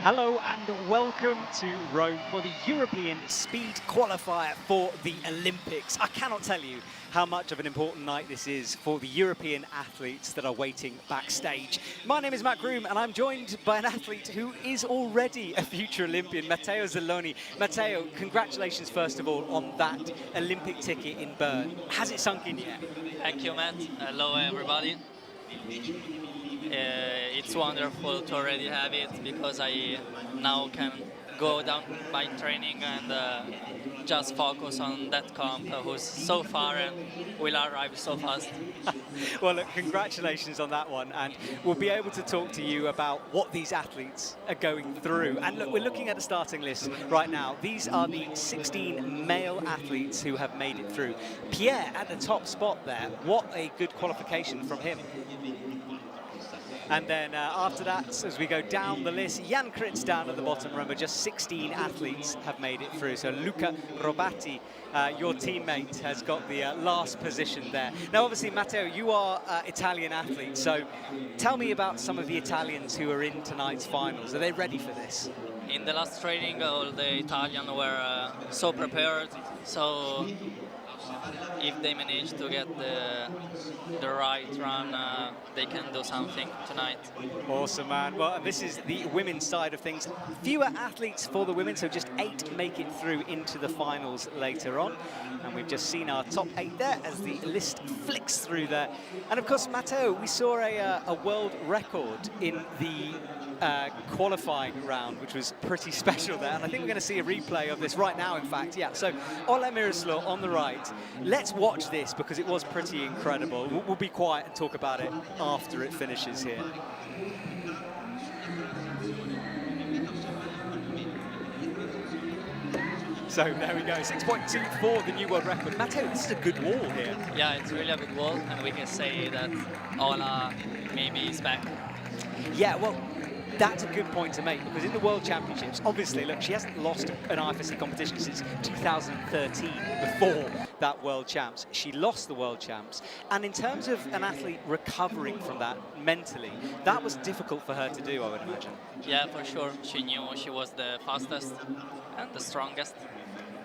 Hello and welcome to Rome for the European Speed Qualifier for the Olympics. I cannot tell you how much of an important night this is for the European athletes that are waiting backstage. My name is Matt Groom and I'm joined by an athlete who is already a future Olympian, Matteo Zelloni. Matteo, congratulations first of all on that Olympic ticket in Bern. Has it sunk in yet? Thank you, Matt. Hello, everybody. It's wonderful to already have it because I now can go down my training and just focus on that comp who's so far and will arrive so fast. Well, look, congratulations on that one, and we'll be able to talk to you about what these athletes are going through. And look, we're looking at the starting list right now. These are the 16 male athletes who have made it through. Pierre at the top spot there. What a good qualification from him. And then after that, as we go down the list, Jan Kritz down at the bottom. Remember, just 16 athletes have made it through. So Luca Robatti, your teammate, has got the last position there. Now, obviously, Matteo, you are Italian athlete. So tell me about some of the Italians who are in tonight's finals. Are they ready for this? In the last training, all the Italians were so prepared. So if they manage to get the right run, they can do something tonight. Awesome, man. Well, this is the women's side of things. Fewer athletes for the women, so just 8 make it through into the finals later on. And we've just seen our top 8 there as the list flicks through there. And of course, Matteo, we saw a world record in the qualifying round, which was pretty special there. And I think we're going to see a replay of this right now, in fact. Yeah, so Ola Miroslav on the right. Let's watch this because it was pretty incredible. We'll be quiet and talk about it after it finishes here. So there we go, 6.24, the new world record. Matteo, this is a good wall here. Yeah, it's really a good wall, and we can say that Ola maybe is back. Yeah, well, that's a good point to make, because in the World Championships, obviously, look, she hasn't lost an IFSC competition since 2013, before that World Champs. She lost the World Champs, and in terms of an athlete recovering from that mentally, that was difficult for her to do, I would imagine. Yeah, for sure. She knew she was the fastest and the strongest,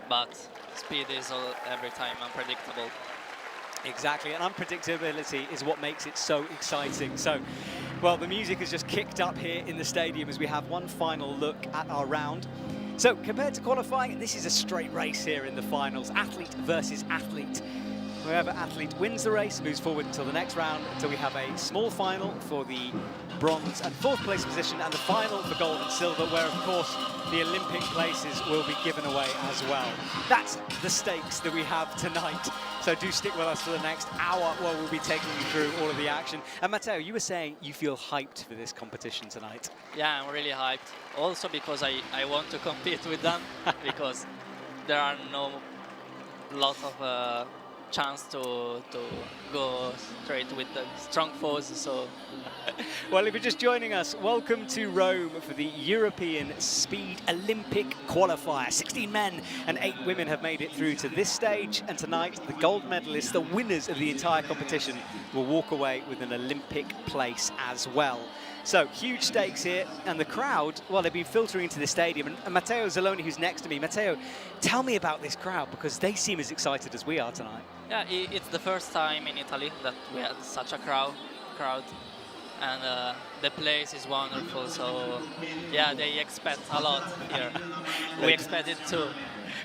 but speed is every time unpredictable. Exactly, and unpredictability is what makes it so exciting. So, well, the music has just kicked up here in the stadium as we have one final look at our round. So, compared to qualifying, this is a straight race here in the finals, athlete versus athlete. Whoever athlete wins the race moves forward until the next round, until we have a small final for the bronze and 4th place position, and the final for gold and silver, where, of course, the Olympic places will be given away as well. That's the stakes that we have tonight. So do stick with us for the next hour where we'll be taking you through all of the action. And Matteo, you were saying you feel hyped for this competition tonight. Yeah, I'm really hyped. Also because I want to compete with them, because there are no lot of chance to go straight with the strong foes. So well, if you're just joining us, welcome to Rome for the European Speed Olympic Qualifier. 16 men and 8 women have made it through to this stage, and tonight the gold medalists, the winners of the entire competition, will walk away with an Olympic place as well. So, huge stakes here, and the crowd, well, they've been filtering into the stadium, and Matteo Zelloni, who's next to me. Matteo, tell me about this crowd, because they seem as excited as we are tonight. Yeah, it's the first time in Italy that we had such a crowd, and the place is wonderful, so yeah, they expect a lot here. We expect it too.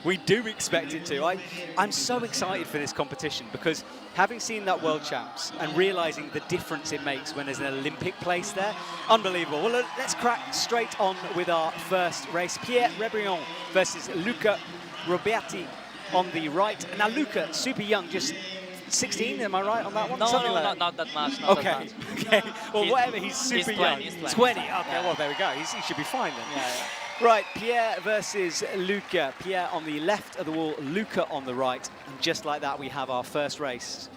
We do expect it to. I'm so excited for this competition, because having seen that World Champs and realising the difference it makes when there's an Olympic place there, unbelievable. Well, let's crack straight on with our first race. Pierre Rebrion versus Luca Robatti on the right. Now, Luca, super young, just 16, am I right on that one? No, not that much. Okay. Well, whatever, he's super young. He's 20, okay, yeah. Well, there we go. He should be fine then. Yeah. Right, Pierre versus Luca. Pierre on the left of the wall, Luca on the right. And just like that, we have our first race.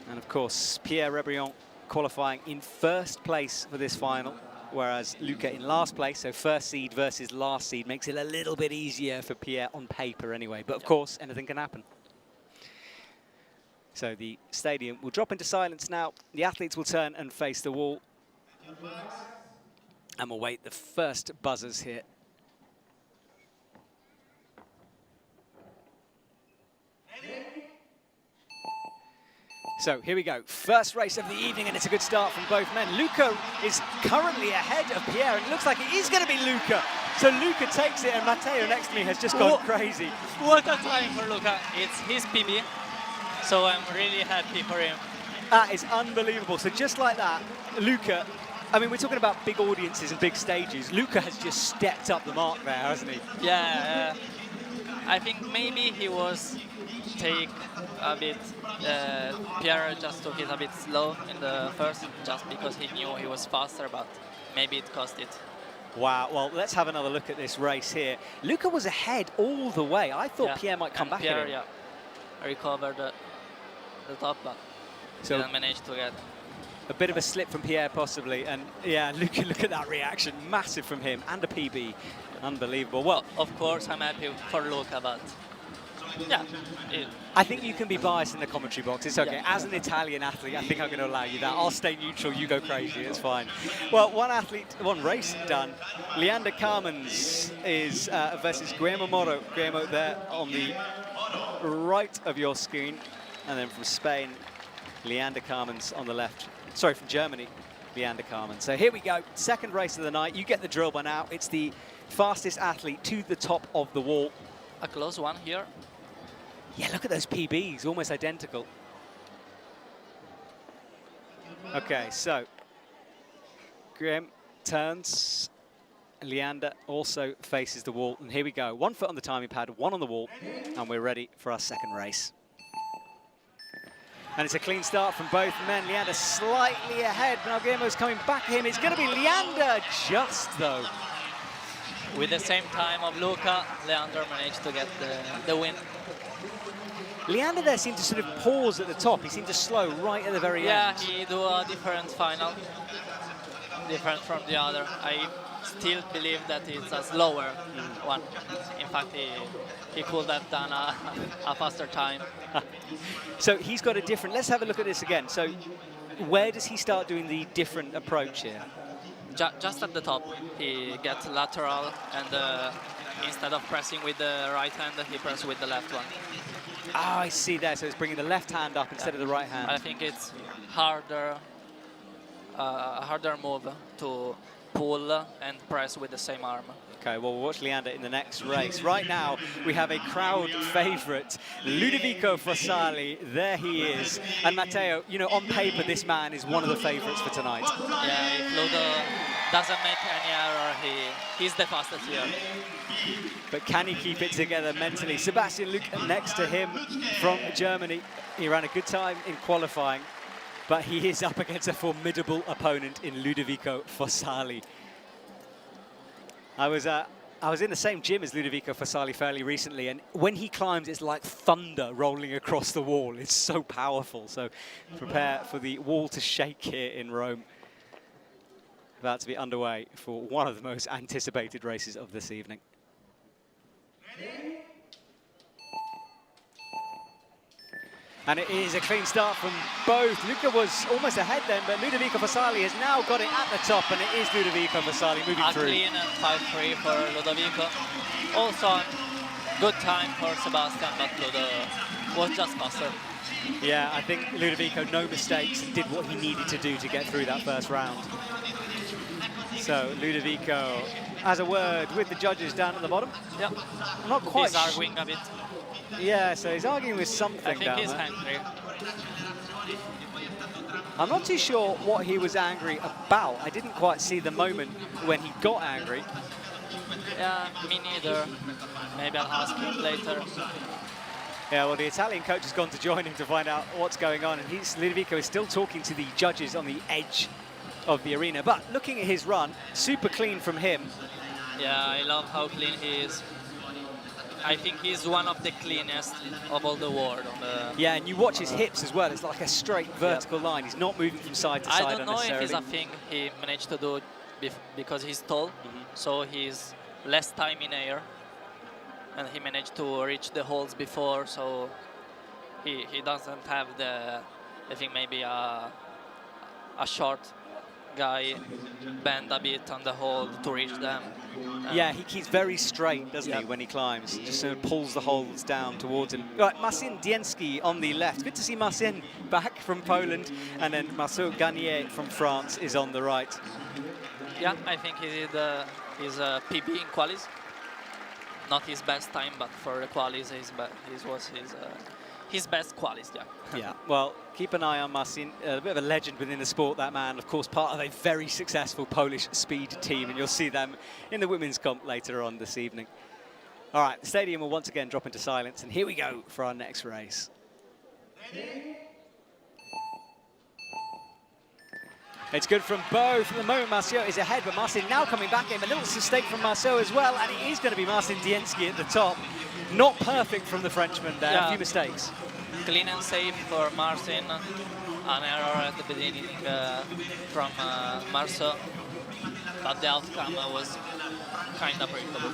And of course, Pierre Rebrion qualifying in 1st place for this final, whereas Luca in last place, so first seed versus last seed, makes it a little bit easier for Pierre on paper anyway. But of course, anything can happen. So the stadium will drop into silence now. The athletes will turn and face the wall. And we'll wait the first buzzers here. So here we go, first race of the evening, and it's a good start from both men. Luca is currently ahead of Pierre, and it looks like it is going to be Luca. So Luca takes it, and Matteo next to me has just gone crazy. What a time for Luca. It's his PB, so I'm really happy for him. That is unbelievable. So just like that, Luca, I mean, we're talking about big audiences and big stages. Luca has just stepped up the mark there, hasn't he? Yeah, I think maybe he was take a bit, Pierre just took it a bit slow in the first, just because he knew he was faster, but maybe it cost it. Wow, well, let's have another look at this race here. Luca was ahead all the way. I thought Pierre might come back Pierre, in. yeah, recovered the top, but so didn't manage to get. A bit of a slip from Pierre, possibly. And yeah, look at that reaction. Massive from him, and a PB. Unbelievable. Well, of course, I'm happy for Luca, but yeah. I think you can be biased in the commentary box. It's okay. Yeah. As an Italian athlete, I think I'm going to allow you that. I'll stay neutral. You go crazy. It's fine. Well, one race done. Leander Carmens is versus Guillermo Moro. Guillermo there on the right of your screen. And then from Spain, Leander Carmens on the left. Sorry, from Germany, Leander Carmens. So here we go. Second race of the night. You get the drill by now. It's the fastest athlete to the top of the wall. A close one here. Yeah, look at those PBs, almost identical. Okay, so Graham turns. Leander also faces the wall. And here we go. 1 foot on the timing pad, 1 on the wall. And we're ready for our second race. And it's a clean start from both men. Leander slightly ahead. Now Guillermo's coming back at him. It's going to be Leander just, though. With the same time of Luca, Leander managed to get the win. Leander there seemed to sort of pause at the top. He seemed to slow right at the very end. Yeah, he do a different final, different from the other. I still believe that it's a slower one. In fact, he could have done a faster time. So he's got a different, let's have a look at this again. So where does he start doing the different approach here? Just at the top, he gets lateral, and instead of pressing with the right hand, he presses with the left one. Ah, I see there. So it's bringing the left hand up instead of the right hand. I think it's harder, a harder move to pull and press with the same arm. Okay, well, we'll watch Leander in the next race. Right now, we have a crowd favourite, Ludovico Fossali. There he is. And Matteo, you know, on paper, this man is one of the favourites for tonight. Yeah, if Ludo doesn't make any error, he's the fastest here. But can he keep it together mentally? Sebastian Luke next to him from Germany. He ran a good time in qualifying, but he is up against a formidable opponent in Ludovico Fossali. I was in the same gym as Ludovico Fossali fairly recently, and when he climbs, it's like thunder rolling across the wall. It's so powerful. So prepare for the wall to shake here in Rome. About to be underway for one of the most anticipated races of this evening. And it is a clean start from both. Luca was almost ahead then, but Ludovico Fossali has now got it at the top, and it is Ludovico Fossali moving through. A clean 5-3 for Ludovico. Also, good time for Sebastian, but Ludo was just faster. Yeah, I think Ludovico, no mistakes, did what he needed to do to get through that first round. So Ludovico has a word with the judges down at the bottom. Yep. I'm not quite He's arguing a bit. Yeah, so he's arguing with something. I think he's angry. I'm not too sure what he was angry about. I didn't quite see the moment when he got angry. Yeah, me neither. Maybe I'll ask him later. Yeah, well, the Italian coach has gone to join him to find out what's going on, and Ludovico is still talking to the judges on the edge of the arena. But looking at his run, super clean from him. Yeah, I love how clean he is. I think he's one of the cleanest of all the world. Yeah, and you watch his hips as well. It's like a straight vertical line. He's not moving from side to side I don't know if unnecessarily. it's a thing he managed to do because he's tall, so he's less time in air, and he managed to reach the holes before, so he doesn't have the, I think maybe a short guy bend a bit on the hold to reach them. Yeah, he keeps very straight, doesn't he, Yep. when he climbs? Just sort of pulls the holds down towards him. Right, Marcin Dienski on the left. Good to see Marcin back from Poland. And then Marceau Gagnier from France is on the right. Yeah, I think he did his PB in qualis. Not his best time, but for the qualis, was his best qualis, yeah. Yeah, well, keep an eye on Marcin. A bit of a legend within the sport, that man. Of course, part of a very successful Polish speed team, and you'll see them in the women's comp later on this evening. All right, the stadium will once again drop into silence, and here we go for our next race. It's good from both. At the moment, Marceau is ahead, but Marcin now coming back in. A little mistake from Marceau as well, and it is going to be Marcin Dienski at the top. Not perfect from the Frenchman there, Yeah. a few mistakes. Clean and safe for Marcin. An error at the beginning from Marceau, but the outcome was kind of predictable.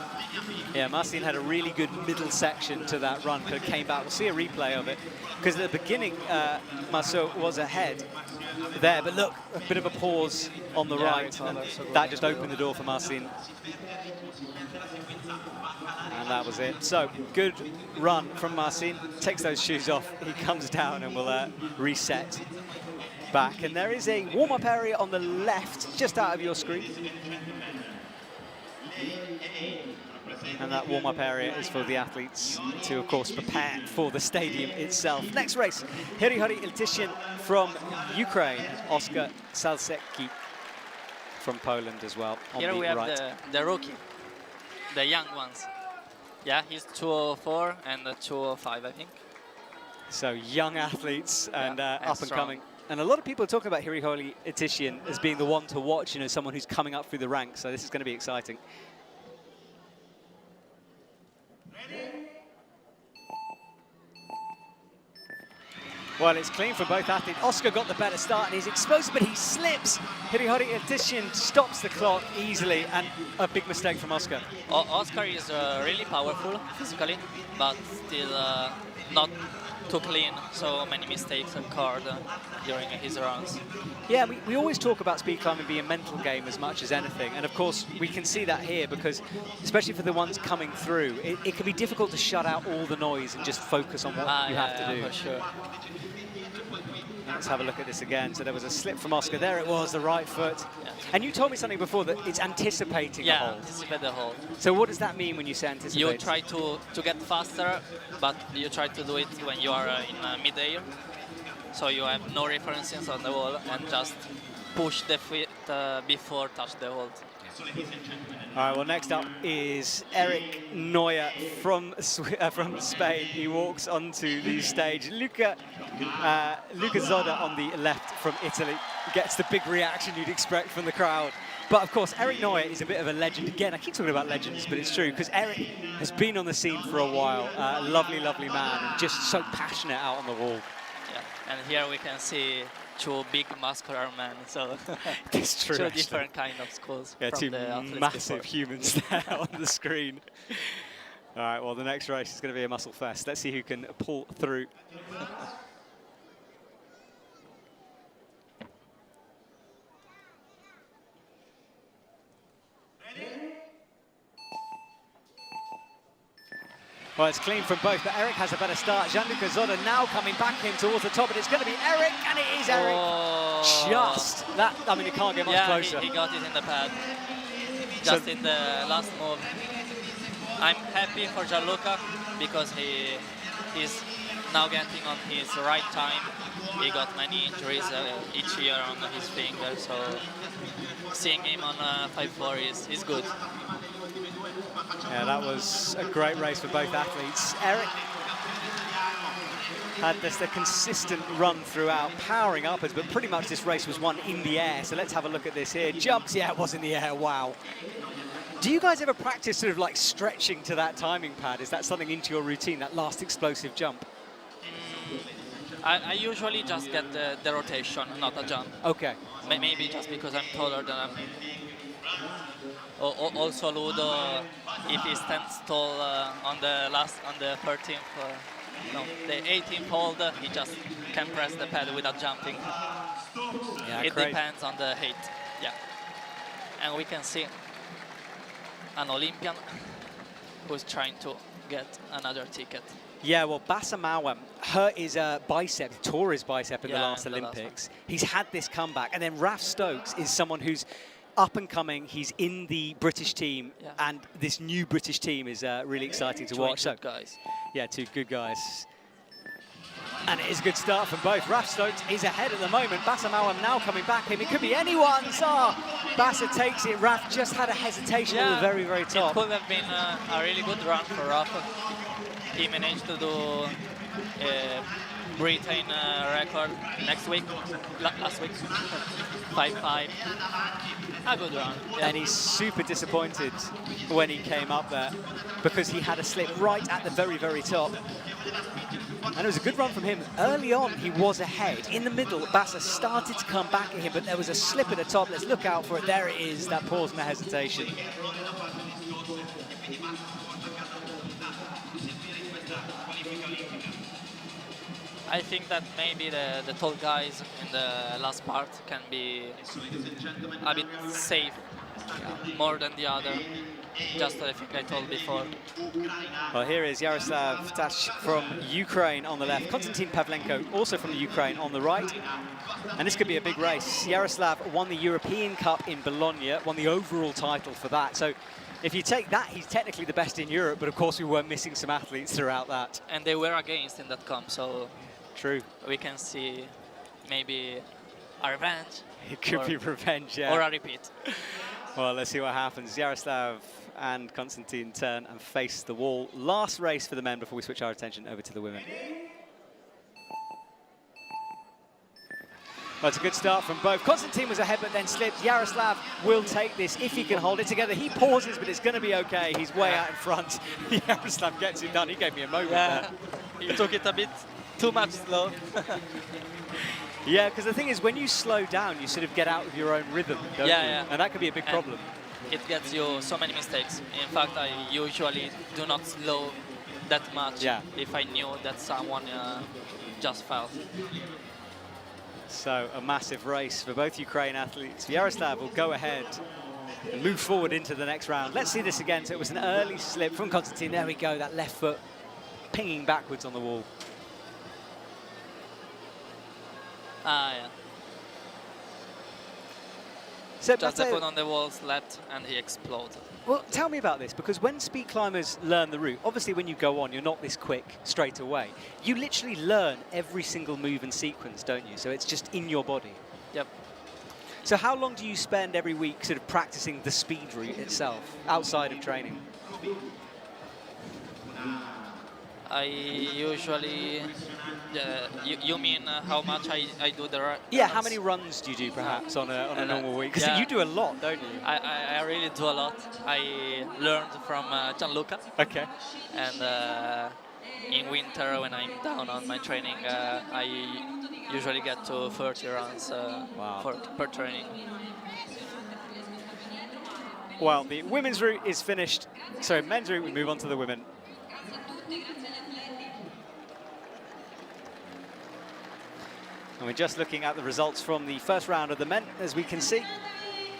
Yeah, Marcin had a really good middle section to that run, but it came back. We'll see a replay of it, because at the beginning, Marceau was ahead there, but look, a bit of a pause on the right. And that just opened the door for Marcin. And that was it. So, good run from Marcin. Takes those shoes off, he comes down and will reset back. And there is a warm-up area on the left, just out of your screen. And that warm-up area is for the athletes to, of course, prepare for the stadium itself. Next race, Hryhory Iltishin from Ukraine, Oskar Salsecki from Poland as well. Here we have the rookie, the young ones. Yeah, he's 204 and 205, I think. So young athletes and up and strong. coming. And a lot of people are talking about Hryhory Iltishin as being the one to watch, you know, someone who's coming up through the ranks. So this is going to be exciting. Well, it's clean for both athletes. Oskar got the better start and he's explosive, but he slips. Hryhory Iltishin stops the clock easily, and a big mistake from Oskar. Oskar is really powerful physically, but still not too clean. So many mistakes occurred during his runs. Yeah, we always talk about speed climbing being a mental game as much as anything. And of course, we can see that here because, especially for the ones coming through, it can be difficult to shut out all the noise and just focus on what you have to do. For sure. Let's have a look at this again. So there was a slip from Oskar. There it was, the right foot. Yeah. And you told me something before that it's anticipating the hold. Yeah, anticipate the hold. So what does that mean when you say anticipate? You try to get faster, but you try to do it when you are in mid-air. So you have no references on the wall and just push the feet before touch the hold. All right, well, next up is Eric Neuer from Spain. He walks onto the stage. Luca Zoda on the left from Italy gets the big reaction you'd expect from the crowd. But of course, Eric Neuer is a bit of a legend. Again, I keep talking about legends, but it's true, because Eric has been on the scene for a while. Lovely, lovely man, and just so passionate out on the wall. Yeah, and here we can see two big muscular men, so it's true, two different kind of schools. Yeah, from two the massive humans there on the screen. All right, well, the next race is going to be a muscle fest. Let's see who can pull through. Well, it's clean from both, but Eric has a better start. Gianluca Zoda now coming back in towards the top, and it's going to be Eric, and it is Eric. Oh. Just that, I mean, it can't get much closer. He got it in the pad, just in the last move. I'm happy for Gianluca because he's now getting on his right time. He got many injuries each year on his finger, so seeing him on 5-4 is good. Yeah, that was a great race for both athletes. Eric had a consistent run throughout, powering upwards, but pretty much this race was won in the air. So let's have a look at this here. Jumps, yeah, it was in the air, wow. Do you guys ever practice sort of like stretching to that timing pad? Is that something into your routine, that last explosive jump? I usually just get the rotation, not a jump. Okay. Maybe just because I'm taller than him. Also Ludo, if he stands tall on the 13th, no, the 18th hold, he just can press the pad without jumping. Yeah, it depends on the height. Yeah. And we can see an Olympian who's trying to get another ticket. Yeah, well, Basamawam hurt his bicep, tore his bicep in the Yeah, last in the last Olympics. He's had this comeback. And then Raf Stokes is someone who's up and coming. He's in the British team, Yeah. and this new British team is really exciting to Two watch. So, good guys. yeah, two good guys. And it is a good start from both. Raf Stokes is ahead at the moment. Basamawam now coming back in. It could be anyone's. Bassa takes it. Raf just had a hesitation at the very, very top. It could have been a really good run for Raf. He managed to do Britain record next week, last week, 5-5. A good run. Yeah. And he's super disappointed when he came up there because he had a slip right at the very, very top. And it was a good run from him. Early on, he was ahead. In the middle, Bassa started to come back at him, but there was a slip at the top. Let's look out for it. There it is, that pause and the hesitation. I think that maybe the tall guys in the last part can be a bit safe, more than the other. Just I think I told before. Well, here is Yaroslav Tash from Ukraine on the left. Konstantin Pavlenko, also from the Ukraine, on the right. And this could be a big race. Yaroslav won the European Cup in Bologna, won the overall title for that. So if you take that, he's technically the best in Europe, but of course we were missing some athletes throughout that. And they were against in that comp, so true. We can see maybe a revenge. It could be revenge, yeah. Or a repeat. Well, let's see what happens. Yaroslav and Konstantin turn and face the wall. Last race for the men before we switch our attention over to the women. Well, it's a good start from both. Konstantin was ahead but then slipped. Yaroslav will take this if he can hold it together. He pauses, but it's going to be okay. He's way out in front. Yaroslav gets it done. He gave me a moment there. He took it a bit too much slow. Yeah, because the thing is, when you slow down, you sort of get out of your own rhythm, don't you? And that could be a big problem. It gets you so many mistakes. In fact, I usually do not slow that much if I knew that someone just fell. So a massive race for both Ukraine athletes. Yaroslav will go ahead and move forward into the next round. Let's see this again. So it was an early slip from Konstantin. There we go, that left foot pinging backwards on the wall. Yeah. So just the foot on the wall, slept, and he exploded. Well, tell me about this, because when speed climbers learn the route, obviously when you go on, you're not this quick straight away. You literally learn every single move and sequence, don't you? So it's just in your body. Yep. So how long do you spend every week sort of practicing the speed route itself, outside of training? I usually... you mean how much I do the runs? Yeah, how many runs do you do perhaps on a normal week? Because you do a lot, don't you? I really do a lot. I learned from Gianluca. Okay. And in winter, when I'm down on my training, I usually get to 30 runs per training. Well, the women's route is finished. So men's route, we move on to the women. And we're just looking at the results from the first round of the men, as we can see.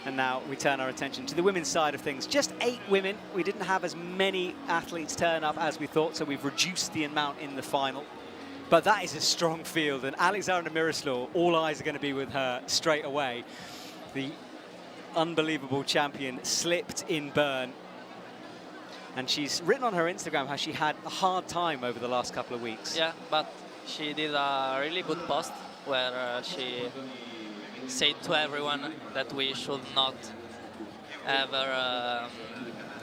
And now we turn our attention to the women's side of things. Just 8 women. We didn't have as many athletes turn up as we thought, so we've reduced the amount in the final. But that is a strong field, and Alexandra Miroslav, all eyes are going to be with her straight away. The unbelievable champion slipped in Bern. And she's written on her Instagram how she had a hard time over the last couple of weeks. Yeah, but she did a really good post where she said to everyone that we should not ever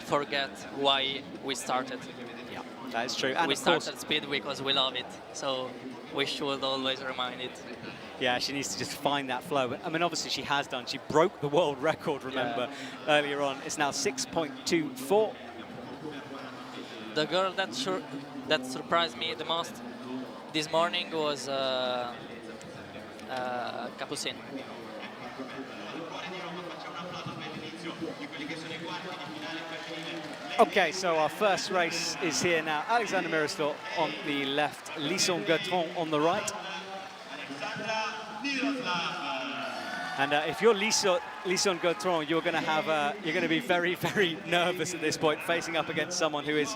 forget why we started. Yeah, that is true. And we started speed because we love it, so we should always remind it. Yeah, she needs to just find that flow. I mean, obviously she has done. She broke the world record, remember, earlier on. It's now 6.24. The girl that surprised me the most this morning was Capucin. Okay, so our first race is here now. Alexandra Miroslav on the left, Lison Gertron on the right. And if you're Lison Gautron, you're going to be very, very nervous at this point, facing up against someone who is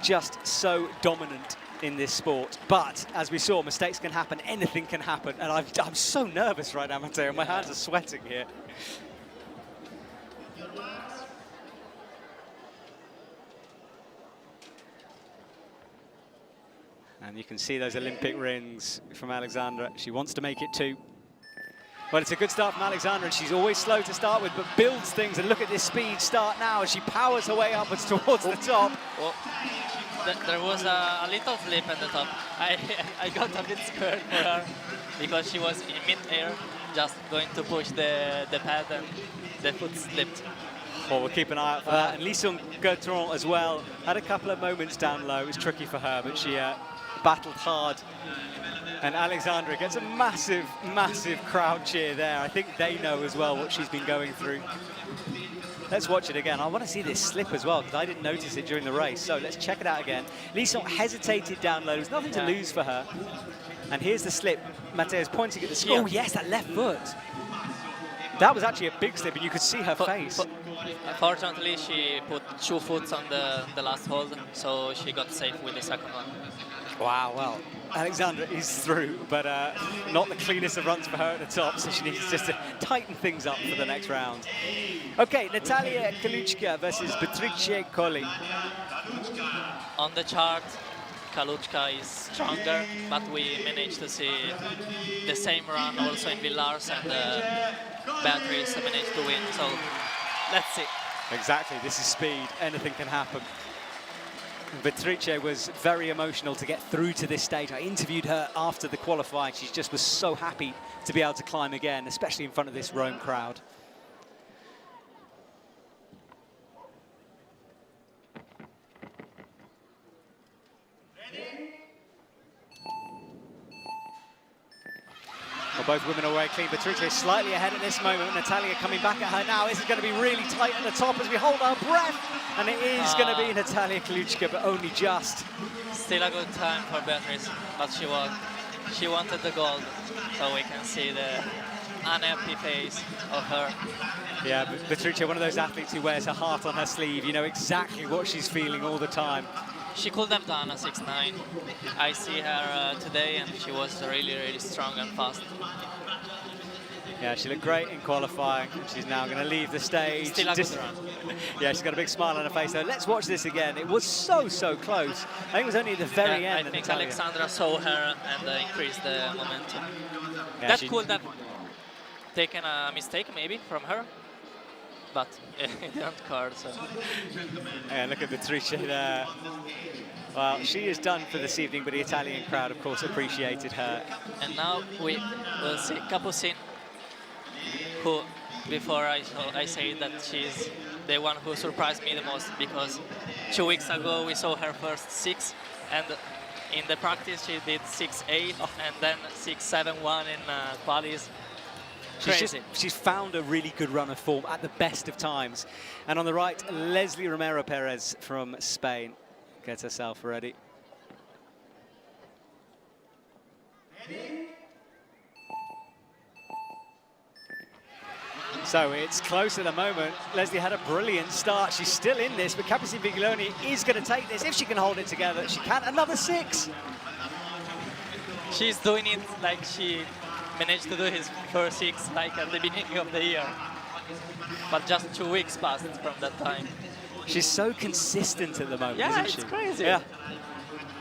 just so dominant in this sport. But as we saw, mistakes can happen, anything can happen. And I'm so nervous right now, Matteo. My hands are sweating here. And you can see those Olympic rings from Alexandra. She wants to make it 2. Well, it's a good start from Alexandra, and she's always slow to start with, but builds things. And look at this speed start now as she powers her way upwards towards the top. Oh. There was a little flip at the top. I got a bit scared for her because she was in mid-air, just going to push the pad, and the foot slipped. Well, we'll keep an eye out for that. And Lison Gautron as well had a couple of moments down low. It was tricky for her, but she battled hard. And Alexandra gets a massive, massive crowd cheer there. I think they know as well what she's been going through. Let's watch it again. I want to see this slip as well, because I didn't notice it during the race. So let's check it out again. Lison hesitated down low. There's nothing to lose for her. And here's the slip. Matteo's pointing at the screen. Oh, yes, that left foot. That was actually a big slip, and you could see her face. Fortunately, she put 2 foot on the last hold, so she got safe with the second one. Wow, well, Alexandra is through, but not the cleanest of runs for her at the top, so she needs just to tighten things up for the next round. Okay, Natalia Kaluchka versus Beatrice Colli. On the chart, Kaluchka is stronger, but we managed to see the same run also in Villars, and Beatrice managed to win, so let's see. Exactly, this is speed, anything can happen. Beatrice was very emotional to get through to this stage. I interviewed her after the qualifying. She just was so happy to be able to climb again, especially in front of this Rome crowd. Well, both women are away clean. Beatrice is slightly ahead at this moment. Natalia coming back at her now. This is going to be really tight at the top as we hold our breath. And it is going to be Natalia Kaluchka, but only just. Still a good time for Beatrice, but she won. She wanted the gold, so we can see the unhappy face of her. Yeah, Beatrice, one of those athletes who wears her heart on her sleeve. You know exactly what she's feeling all the time. She could have done a 6.9. I see her today, and she was really, really strong and fast. Yeah, she looked great in qualifying. She's now going to leave the stage. Still a good run. Yeah, she's got a big smile on her face, though. Let's watch this again. It was so, so close. I think it was only at the very end. I think Alexandra saw her and increased the momentum. Yeah, that could have taken a mistake, maybe, from her. But it didn't occur, so. Yeah, look at Beatrice there. Well, she is done for this evening, but the Italian crowd, of course, appreciated her. And now we will see Capucin, who, before I say that she's the one who surprised me the most, because 2 weeks ago we saw her first 6, and in the practice she did 6.8, and then 6.71 in qualies. She's found a really good run of form at the best of times. And on the right, Leslie Romero Perez from Spain gets herself ready. So it's close at the moment. Leslie had a brilliant start. She's still in this, but Capucin Viglioni is going to take this. If she can hold it together, she can. Another 6. She's doing it like she managed to do his first 6 like at the beginning of the year. But just 2 weeks passed from that time. She's so consistent at the moment, isn't she? Yeah, it's crazy. Yeah.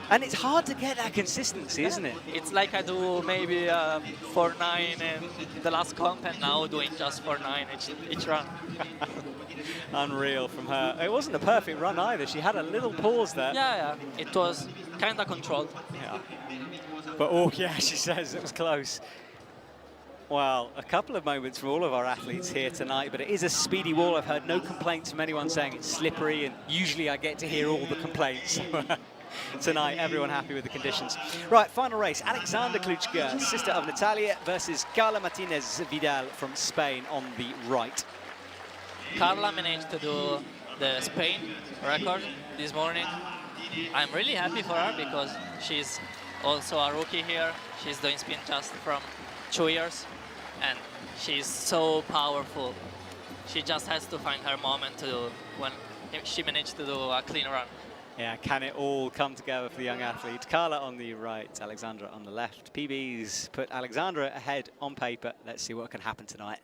And it's hard to get that consistency, isn't it? It's like I do maybe 4.9 in the last comp, and now doing just 4.9 each run. Unreal from her. It wasn't a perfect run either. She had a little pause there. Yeah. It was kind of controlled. Yeah. But oh yeah, she says it was close. Well, a couple of moments from all of our athletes here tonight, but it is a speedy wall. I've heard no complaints from anyone saying it's slippery, and usually I get to hear all the complaints. Tonight, everyone happy with the conditions. Right, final race. Alexandra Kaluchka, sister of Natalia, versus Carla Martinez Vidal from Spain on the right. Carla managed to do the Spain record this morning. I'm really happy for her because she's also a rookie here. She's doing spin just from 2 years. and she's so powerful. She just has to find her moment to when she managed to do a clean run. Yeah, can it all come together for the young athlete? Carla on the right, Alexandra on the left. PBs put Alexandra ahead on paper. Let's see what can happen tonight.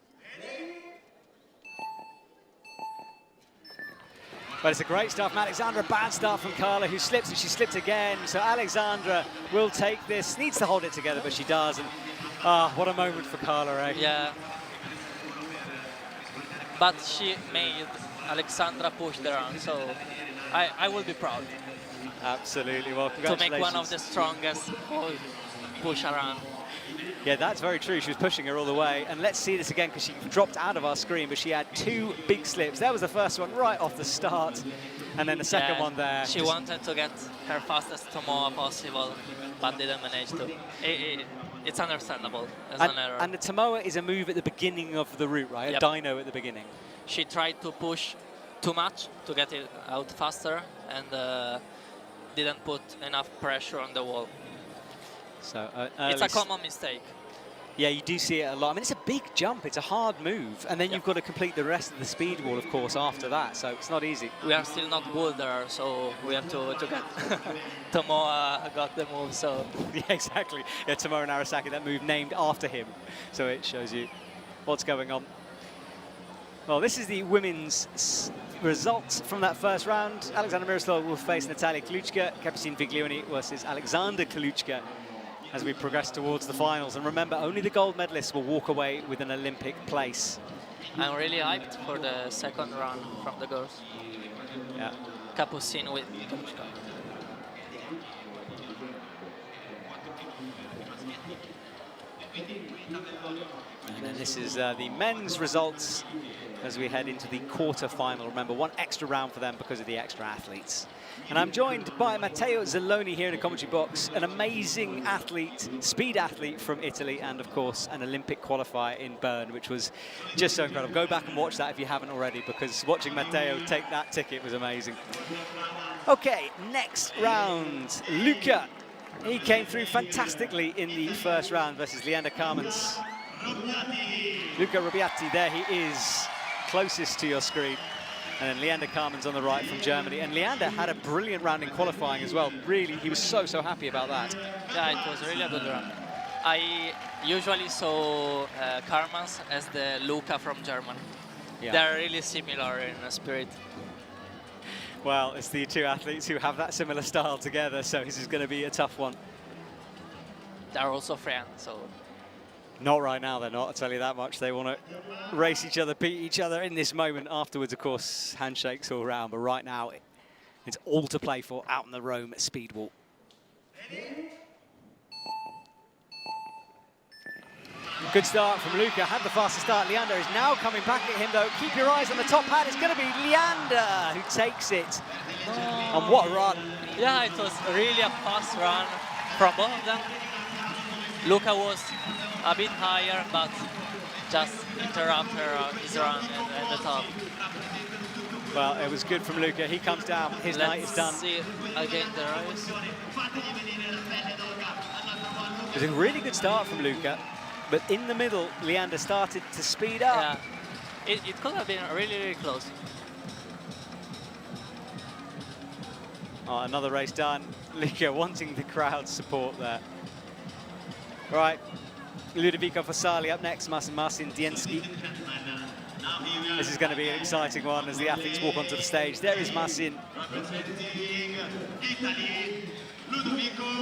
But it's a great start from Alexandra, bad start from Carla, who slips, and she slipped again. So Alexandra will take this, needs to hold it together, but she does. And what a moment for Carla, eh? Yeah. But she made Alexandra push the run, so I will be proud. Absolutely, well, To congratulations. make one of the strongest push around. Yeah, that's very true. She was pushing her all the way. And let's see this again, because she dropped out of our screen, but she had 2 big slips. That was the first one right off the start. And then the second one there. She wanted to get her fastest Tomoa possible, but didn't manage to. It's understandable as an error. And the Tomoa is a move at the beginning of the route, right? Yep. A dyno at the beginning. She tried to push too much to get it out faster, and didn't put enough pressure on the wall. So it's a common mistake. Yeah, you do see it a lot. I mean, it's a big jump. It's a hard move. And then Yep. you've got to complete the rest of the speed wall, of course, after that. So it's not easy. We are still not good there, so we have to get Tomoa got the move, so Yeah, exactly. Yeah, Tomoa Narasaki, that move named after him. So it shows you what's going on. Well, this is the women's results from that first round. Alexandra Miroslava will face Natalia Kaluchka, Capucine Viglioni versus Alexander Kaluchka as we progress towards the finals. And remember, only the gold medalists will walk away with an Olympic place. I'm really hyped for the second round from the girls. Yeah. Capucine with Kaluchka. And then this is the men's results as we head into the quarter-final. Remember, 1 extra round for them because of the extra athletes. And I'm joined by Matteo Zelloni here in the commentary box, an amazing athlete, speed athlete from Italy, and of course an Olympic qualifier in Bern, which was just so incredible. Go back and watch that if you haven't already, because watching Matteo take that ticket was amazing. Okay, next round, Luca. He came through fantastically in the first round versus Leander Carmens. Luca Rubiati, there he is, closest to your screen. And then Leander Carmens on the right from Germany. And Leander had a brilliant round in qualifying as well. Really, he was so happy about that. Yeah, it was really a good run. I usually saw Carmens as the Luca from Germany. Yeah. They're really similar in spirit. Well, it's the 2 athletes who have that similar style together, so this is going to be a tough one. They're also friends, so. Not right now, they're not, I'll tell you that much. They want to race each other, beat each other in this moment. Afterwards, of course, handshakes all around, but right now, it's all to play for out in the Rome speed wall. Good start from Luca, had the fastest start. Leander is now coming back at him, though. Keep your eyes on the top hat. It's going to be Leander who takes it. And what a run. Yeah, it was really a fast run from both of them. Luca was a bit higher, but just interrupt his run at the top. Well, it was good from Luca. He comes down. His night is done. Let's see again the race. It was a really good start from Luca, but in the middle, Leander started to speed up. Yeah, it could have been really close. Oh, another race done. Luca wanting the crowd support there. Right, Ludovico Fassali up next, Marcin Dienski. This is going to be an exciting one as the athletes walk onto the stage. There is Marcin.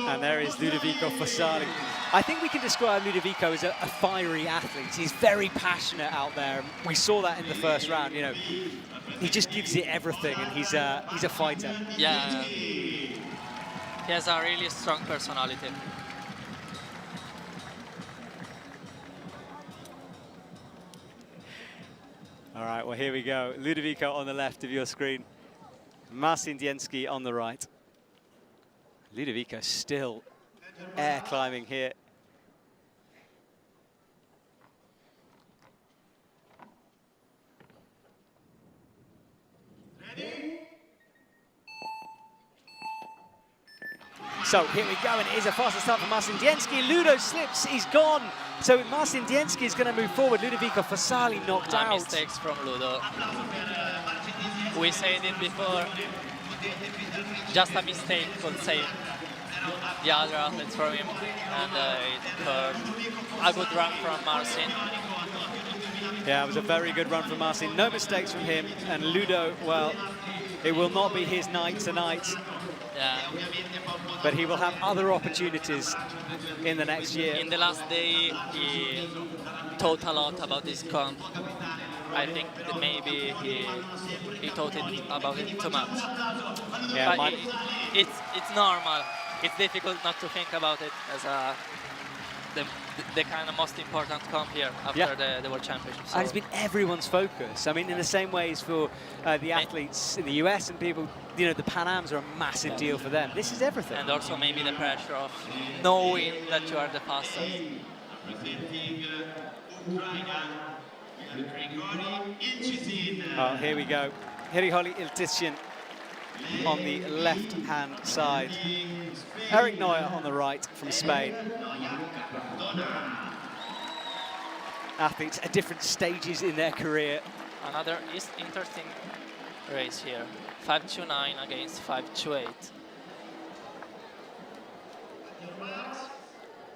And there is Ludovico Fassali. I think we can describe Ludovico as a fiery athlete. He's very passionate out there. We saw that in the first round, you know. He just gives it everything, and he's a fighter. Yeah, he has a really strong personality. All right, well, here we go. Ludovico on the left of your screen. Marcin Dienski on the right. Ludovico still air climbing here. So here we go, and it is a faster start for Marcin Dienski. Ludo slips, he's gone. So Marcin Dienski is going to move forward. Ludovico Fasali knocked out. Mistakes from Ludo. We said it before. Just a mistake could save the other athletes from him, and a good run from Marcin. Yeah, it was a very good run from Marcin. No mistakes from him, and Ludo, well, it will not be his night tonight. Yeah. But he will have other opportunities in the next year. In the last day, he thought a lot about this comp. I think that maybe he thought about it too much. Yeah, but it's normal. It's difficult not to think about it as the kind of most important comp here after the World Championship. So and it's been everyone's focus. I mean, in the same way as for the athletes in the US and people, you know, the Pan Ams are a massive deal for them. This is everything. And also maybe the pressure of knowing that you are the fastest. Oh, here we go. Hiriholi Iltishin on the left-hand side. Eric Neuer on the right from Spain. Athletes at different stages in their career. Another interesting race here. 5.29 against 5.28.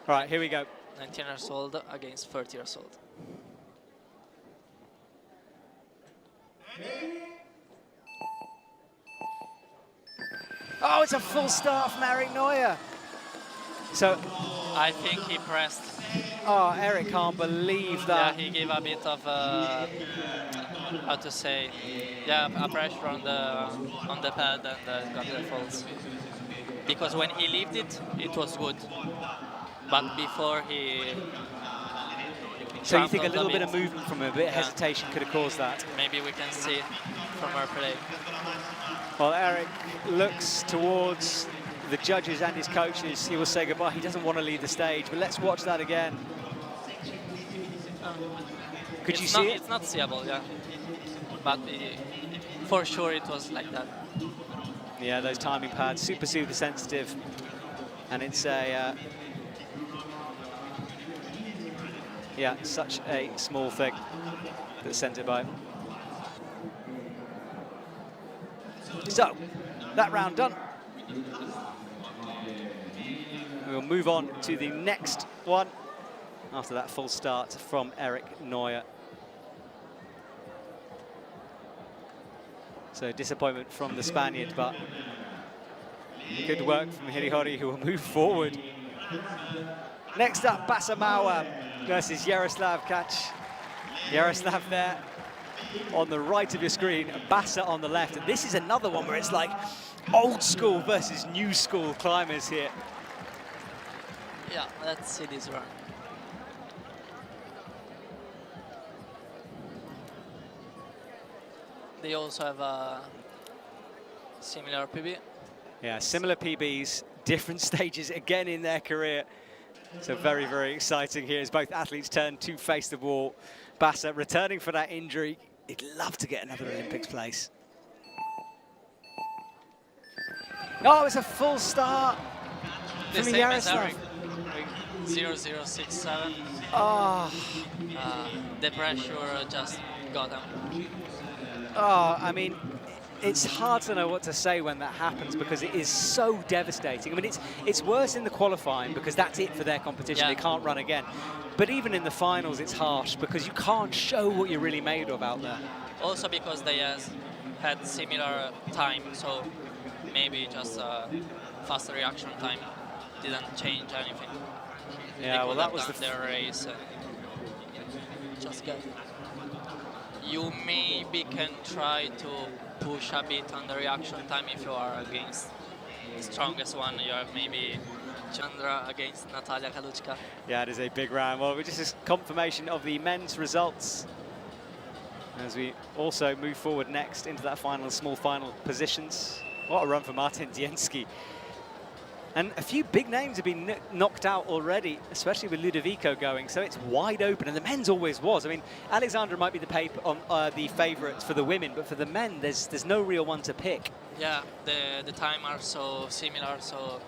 All right, here we go. 19 years old against 30 years old. Oh, it's a full start from Eric Neuer. So I think he pressed. Oh, Eric can't believe that. Yeah, he gave a bit of how to say, a pressure on the pad and got the faults. Because when he lifted it was good, but before he. So you think a little bit of movement from a bit of hesitation could have caused that? Maybe we can see from our play. Well, Eric looks towards the judges and his coaches. He will say goodbye. He doesn't want to leave the stage, but let's watch that again. Could you see it? It's not seeable, yeah. But for sure it was like that. Yeah, those timing pads, super sensitive. And it's a... yeah, such a small thing that's sent it by. So, that round done. We'll move on to the next one after that full start from Eric Neuer. So disappointment from the Spaniard, but good work from Hirihori, who will move forward. Next up, Basamawa versus Yaroslav Kach. Yaroslav there on the right of your screen, Bassa on the left. And this is another one where it's like old school versus new school climbers here. Yeah, let's see this run. They also have a similar PB. Yeah, similar PBs, different stages again in their career. So very exciting here as both athletes turn to face the wall. Bassa returning for that injury. He'd love to get another Olympics place. Oh, it's a full start The from same as Yaroslav. Eric. 0.067. Oh. The pressure just got him. Oh, I mean, it's hard to know what to say when that happens because it is so devastating. I mean, it's worse in the qualifying because that's it for their competition. Yeah. They can't run again. But even in the finals, it's harsh because you can't show what you're really made of out there. Also because they had similar time, so maybe just a faster reaction time didn't change anything. Yeah, well, that was their race. Just get. You maybe can try to push a bit on the reaction time if you are against the strongest one. You have maybe Chandra against Natalia Kaluchka. Yeah, it is a big round. Well, just a confirmation of the men's results as we also move forward next into that small final positions. What a run for Martin Dienski. And a few big names have been knocked out already, especially with Ludovico going, so it's wide open, and the men's always was. I mean, Alexandra might be the favourite for the women, but for the men, there's no real one to pick. Yeah, the time are so similar, so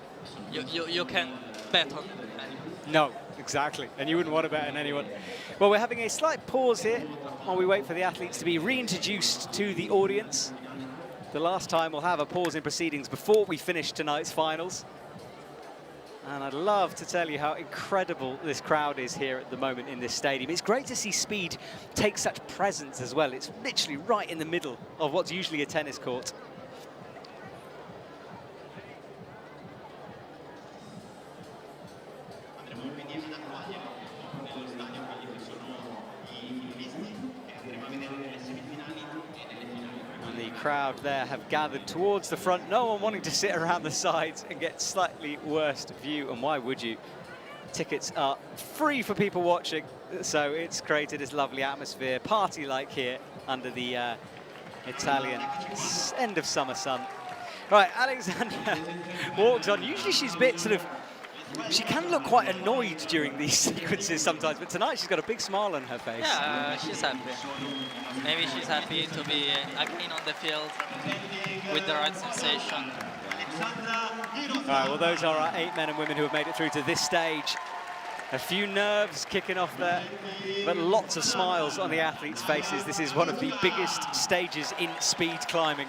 you can bet on anyone. No, exactly. And you wouldn't want to bet on anyone. Well, we're having a slight pause here while we wait for the athletes to be reintroduced to the audience. The last time we'll have a pause in proceedings before we finish tonight's finals. And I'd love to tell you how incredible this crowd is here at the moment in this stadium. It's great to see speed take such presence as well. It's literally right in the middle of what's usually a tennis court. And the crowd there have gathered towards the front, no one wanting to sit around the sides and get slightly worse view, and why would you? Tickets are free for people watching, so it's created this lovely atmosphere, party-like here under the Italian end of summer sun. Right, Alexandra walks on. Usually she's a bit sort of, she can look quite annoyed during these sequences sometimes, but tonight she's got a big smile on her face. Yeah, she's happy. Maybe she's happy to be again on the field with the right sensation. All right, well, those are our 8 men and women who have made it through to this stage. A few nerves kicking off there, but lots of smiles on the athletes' faces. This is one of the biggest stages in speed climbing.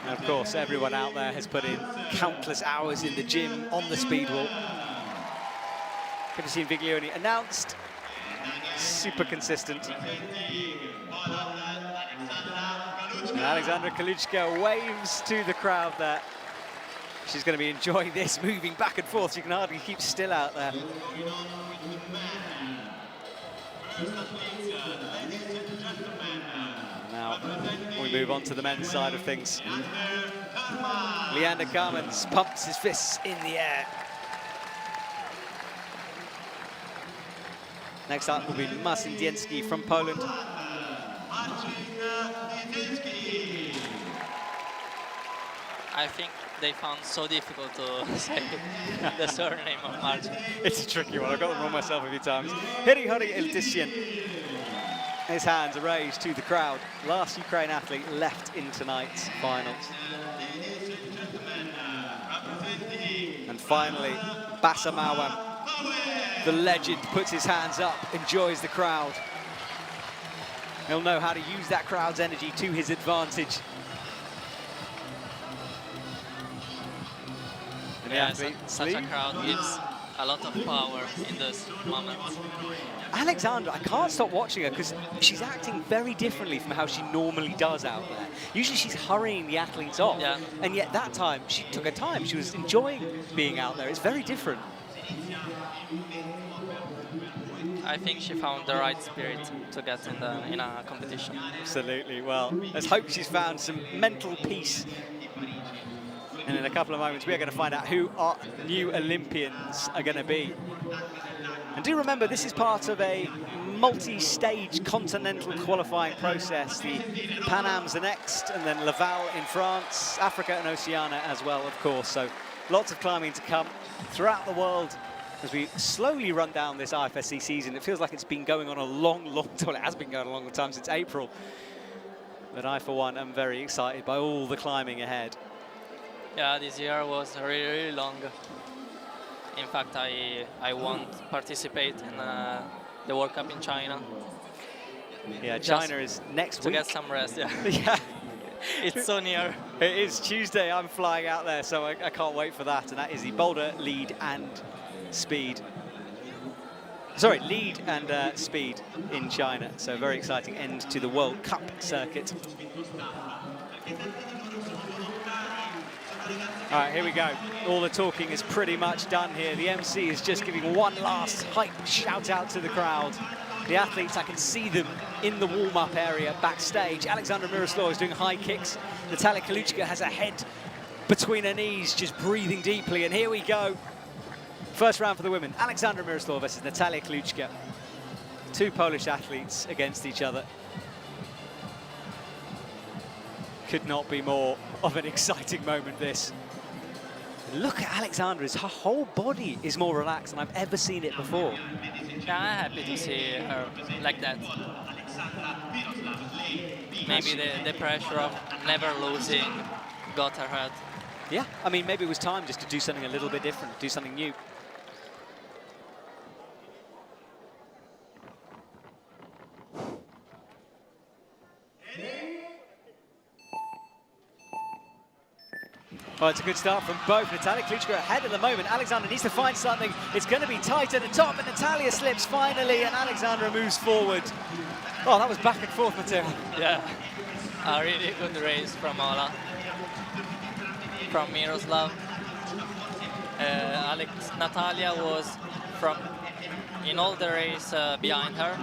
And of course, everyone out there has put in countless hours in the gym, on the speed wall. Captain Viglione announced, super consistent. And Alexandra Kaluchka waves to the crowd there. She's going to be enjoying this, moving back and forth. She can hardly keep still out there. Now, we move on to the men's side of things. Leander Carmens pumps his fists in the air. Next up will be Marcin Dienski from Poland. I think they found so difficult to say the surname of Marcin. It's a tricky one. I got them wrong myself a few times. Hirihori Ildisyan. His hands are raised to the crowd. Last Ukraine athlete left in tonight's finals. And finally, Basa Mawam, the legend, puts his hands up, enjoys the crowd. He'll know how to use that crowd's energy to his advantage. And Yeah, such a crowd gives a lot of power in those moments. Alexandra, I can't stop watching her because she's acting very differently from how she normally does out there. Usually she's hurrying the athletes off, Yeah. and yet that time she took her time. She was enjoying being out there. It's very different. I think she found the right spirit to get in a competition. Absolutely. Well, let's hope she's found some mental peace. And in a couple of moments, we are going to find out who our new Olympians are going to be. And do remember, this is part of a multi-stage continental qualifying process. The Pan Am's the next, and then Laval in France, Africa and Oceania as well, of course. So lots of climbing to come throughout the world as we slowly run down this IFSC season. It feels like it's been going on a long time. Well, it has been going a long time, since April. But I, for one, am very excited by all the climbing ahead. Yeah, this year was really, really long. In fact, I won't participate in the World Cup in China. Yeah, China is next week. To get some rest, yeah. Yeah. It's so near. It is Tuesday. I'm flying out there, so I can't wait for that. And that is the boulder, lead and speed. Sorry, lead and speed in China. So very exciting end to the World Cup circuit. All right, here we go. All the talking is pretty much done here. The MC is just giving one last hype shout out to the crowd. The athletes, I can see them in the warm-up area backstage. Alexandra Miroslava is doing high kicks. Natalia Kaluchka has her head between her knees, just breathing deeply. And here we go. First round for the women. Alexandra Miroslava versus Natalia Kaluchka. Two Polish athletes against each other. Could not be more of an exciting moment, this. Look at Alexandra's, her whole body is more relaxed than I've ever seen it before. Yeah, I'm happy to see her like that. Maybe the pressure of never losing got her head. Yeah, I mean, maybe it was time just to do something a little bit different, do something new. Well, it's a good start from both. Natalia Kluchka ahead at the moment. Alexandra needs to find something. It's going to be tight at the top, and Natalia slips finally, and Alexandra moves forward. Oh, that was back and forth, Matteo. Yeah, a really good race from Ola, from Miroslav. Natalia was in all the race behind her,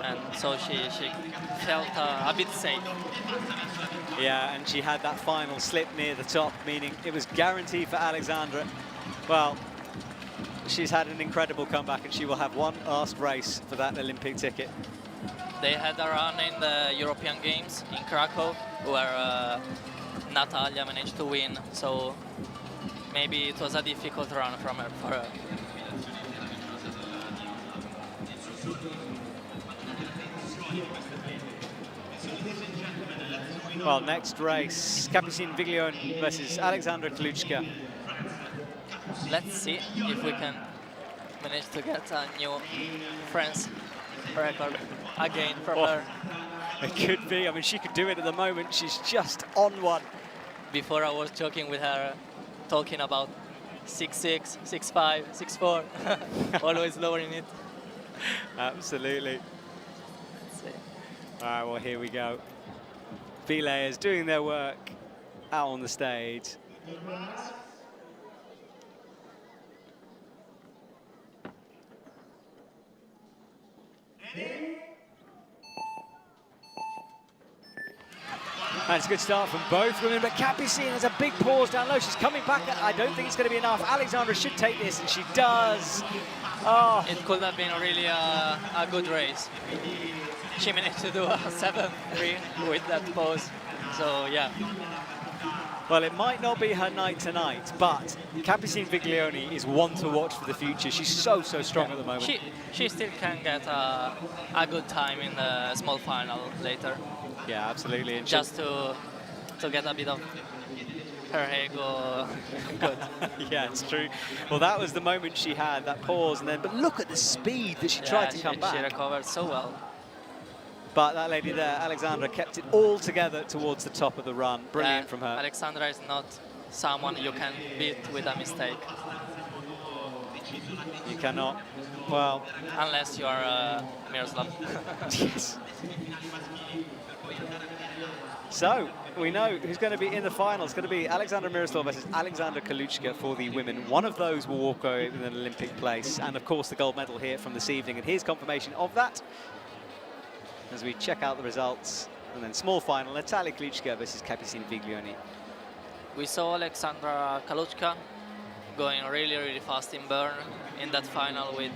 and so she felt a bit safe. Yeah, and she had that final slip near the top, meaning it was guaranteed for Alexandra. Well, she's had an incredible comeback, and she will have one last race for that Olympic ticket. They had a run in the European Games in Krakow, where Natalia managed to win, so maybe it was a difficult run for her. Well, next race, Capucine Viglione versus Alexandra Kluchka. Let's see if we can manage to get a new France record again from her. It could be. I mean, she could do it at the moment. She's just on one. Before I was joking with her, talking about 6'6", 6'5", 6'4", always lowering it. Absolutely. Let's see. All right, well, here we go. B-layers doing their work out on the stage. And it's a good start from both women, but Capucine has a big pause down low. She's coming back. I don't think it's going to be enough. Alexandra should take this, and she does. Oh. It could have been really a good race. She managed to do a 7-3 with that pause, so yeah. Well, it might not be her night tonight, but Capucine Viglione is one to watch for the future. She's so strong at the moment. She still can get a good time in the small final later. Yeah, absolutely. And just to get a bit of her ego good. Yeah, it's true. Well, that was the moment she had, that pause, and then, but look at the speed that she tried to come back. She recovered so well. But that lady there, Alexandra, kept it all together towards the top of the run. Brilliant from her. Alexandra is not someone you can beat with a mistake. You cannot. Well, unless you are Miroslav. Yes. So, we know who's going to be in the final. It's going to be Alexandra Miroslav versus Alexandra Kluchka for the women. One of those will walk away with an Olympic place. And, of course, the gold medal here from this evening. And here's confirmation of that as we check out the results. And then small final, Natalia Kluchka versus Capucine Viglione. We saw Alexandra Kluchka going really fast in Bern in that final with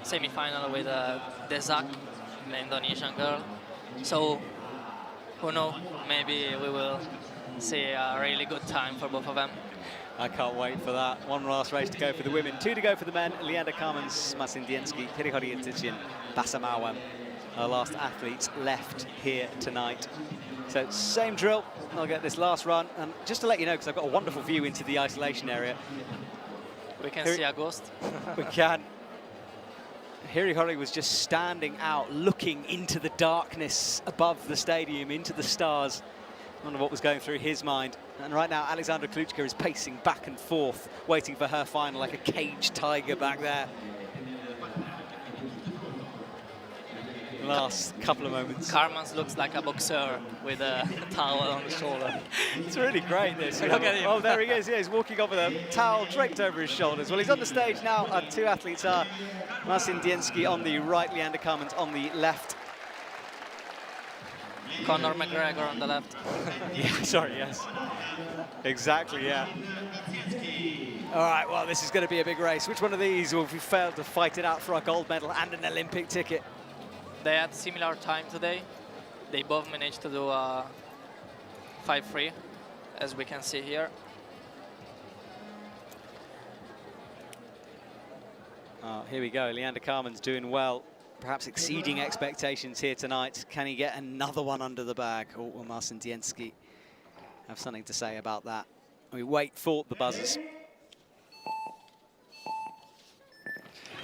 semi-final with Desak, the Indonesian girl. So, who knows, maybe we will see a really good time for both of them. I can't wait for that. One last race to go for the women, 2 to go for the men. Leander Carmens, Marcin Dienski, Perihori Intichyan, Basamawam, our last athletes left here tonight. So same drill, I'll get this last run. And just to let you know, because I've got a wonderful view into the isolation area. We can see a ghost. We can. Hirihori was just standing out, looking into the darkness above the stadium, into the stars. I wonder what was going through his mind. And right now, Alexandra Kluchka is pacing back and forth, waiting for her final like a caged tiger back there. Last couple of moments. Carmans looks like a boxer with a towel on the shoulder. It's really great, this. Look at him. Oh, there he is. Yeah, he's walking off with a towel draped over his shoulders. Well, he's on the stage now. Our 2 athletes are Marcin Dienski on the right, Leander Carmens on the left. Conor McGregor on the left. Yeah, sorry, yes. Exactly, yeah. All right, well, this is going to be a big race. Which one of these will we fail to fight it out for a gold medal and an Olympic ticket? They had similar time today. They both managed to do a 5-3, as we can see here. Here we go. Leander Carmen's doing well, perhaps exceeding expectations here tonight. Can he get another one under the bag? Or will Marcin Dienski have something to say about that? We wait for the buzzers.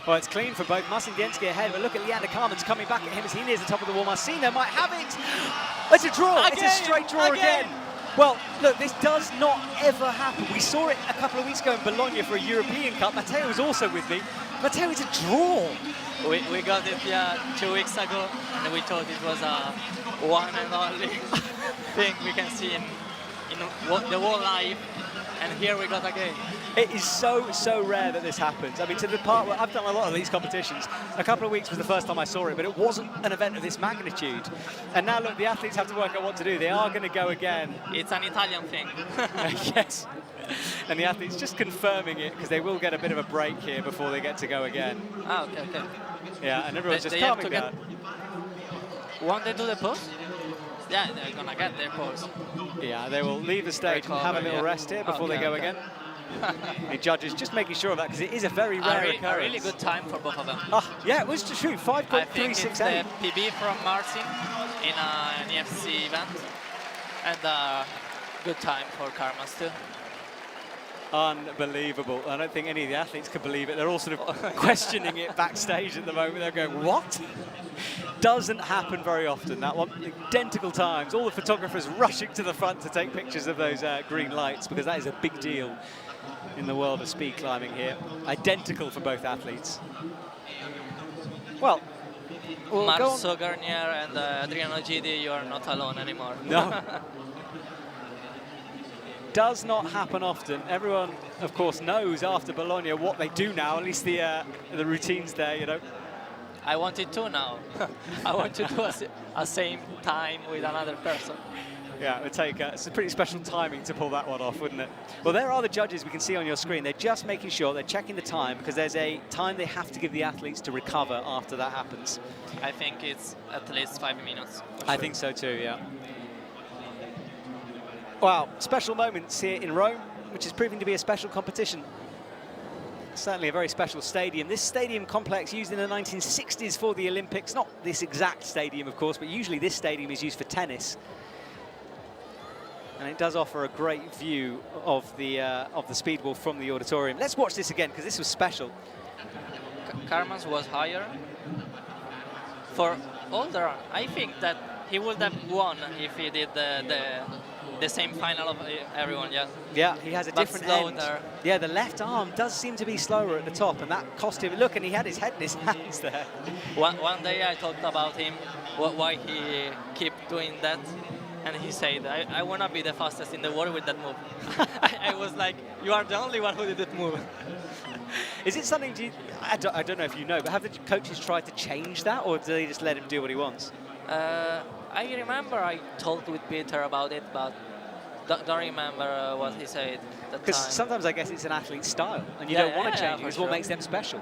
Well, it's clean for both. Marcindienski ahead, but look at Leander Carmen's coming back at him as he nears the top of the wall. Marcino might have it. It's a draw. Again, it's a straight draw again. Well, look, this does not ever happen. We saw it a couple of weeks ago in Bologna for a European Cup. Matteo was also with me. Matteo, it's a draw. We got it 2 weeks ago, and we thought it was a one and only thing we can see in the whole life. And here we got again. It is so rare that this happens. I mean, to the part where I've done a lot of these competitions, a couple of weeks was the first time I saw it, but it wasn't an event of this magnitude. And now, look, the athletes have to work out what to do. They are going to go again. It's an Italian thing. Yes. And the athletes just confirming it, because they will get a bit of a break here before they get to go again. Ah, okay. Yeah, and everyone's just calming down. Won't they do the pose? Yeah, they're going to get their pose. Yeah, they will leave the stage and have a little rest here before they go again. The judges just making sure of that, because it is a very rare occurrence. A really good time for both of them. Yeah, it was true, 5.368. I think it's the PB from Martin in an EFC event, and good time for Carmas too. Unbelievable. I don't think any of the athletes could believe it. They're all sort of questioning it backstage at the moment. They're going, what? Doesn't happen very often, that one. Identical times. All the photographers rushing to the front to take pictures of those green lights, because that is a big deal in the world of speed climbing here. Identical for both athletes. Well, Marco Garnier and Adriano Gidi, you are not alone anymore. No. Does not happen often. Everyone, of course, knows after Bologna what they do now. At least the routine's there, you know. I want it too now. I want to do a same time with another person. Yeah, it would take it's a pretty special timing to pull that one off, wouldn't it? Well, there are the judges we can see on your screen. They're just making sure they're checking the time, because there's a time they have to give the athletes to recover after that happens. I think it's at least 5 minutes. I think so too, yeah. Wow, special moments here in Rome, which is proving to be a special competition. Certainly a very special stadium. This stadium complex used in the 1960s for the Olympics. Not this exact stadium, of course, but usually this stadium is used for tennis. And it does offer a great view of the speed wall from the auditorium. Let's watch this again, because this was special. Carmas was higher. For older, I think that he would have won if he did the same final of everyone, yeah. Yeah, he has a different end. There. Yeah, the left arm does seem to be slower at the top, and that cost him. Look, and he had his head in his hands there. One day I talked about him, why he kept doing that, and he said, I want to be the fastest in the world with that move. I was like, you are the only one who did that move. Is it something, I don't know if you know, but have the coaches tried to change that, or do they just let him do what he wants? I remember I talked with Peter about it, but don't remember what he said at the time. Because sometimes I guess it's an athlete's style, and you don't want to change it. It's what makes them special.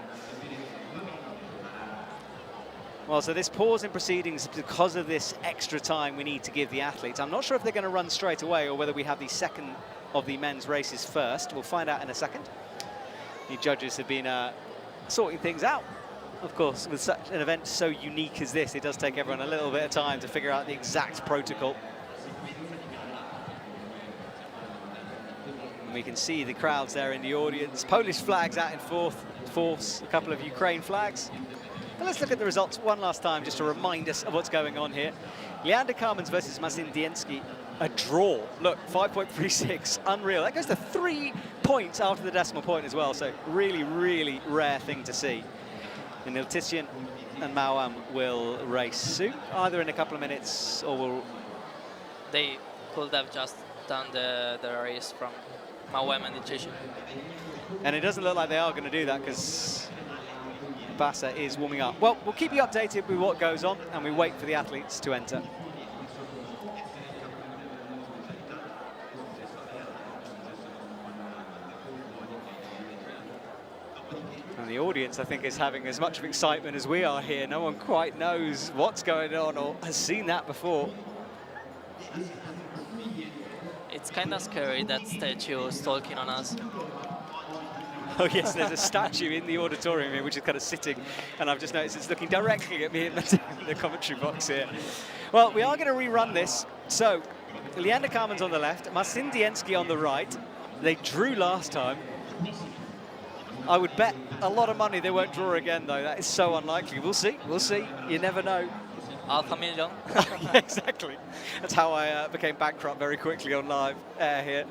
Well, so this pause in proceedings, because of this extra time we need to give the athletes. I'm not sure if they're going to run straight away, or whether we have the second of the men's races first. We'll find out in a second. The judges have been sorting things out. Of course, with such an event so unique as this, it does take everyone a little bit of time to figure out the exact protocol. And we can see the crowds there in the audience. Polish flags out in force, a couple of Ukraine flags. But let's look at the results one last time, just to remind us of what's going on here. Leander Carmens versus Marcindienski, a draw. Look, 5.36, unreal. That goes to 3 points after the decimal point as well, so really, really rare thing to see. And Iltisian and Mawam will race soon, either in a couple of minutes or will... They could have just done the race from Mawam and Iltisian. And it doesn't look like they are going to do that, because Bassa is warming up. Well, we'll keep you updated with what goes on, and we wait for the athletes to enter. And the audience, I think, is having as much of excitement as we are here. No one quite knows what's going on or has seen that before. It's kind of scary, that statue stalking on us. Oh yes, there's a statue in the auditorium here, which is kind of sitting, and I've just noticed it's looking directly at me in the commentary box here. Well, we are going to rerun this. So, Leander Carmen's on the left, Marcindienski on the right, They drew last time. I would bet a lot of money they won't draw again, though. That is so unlikely. We'll see. We'll see. You never know. Half a million. Yeah, exactly. That's how I became bankrupt very quickly on live air here.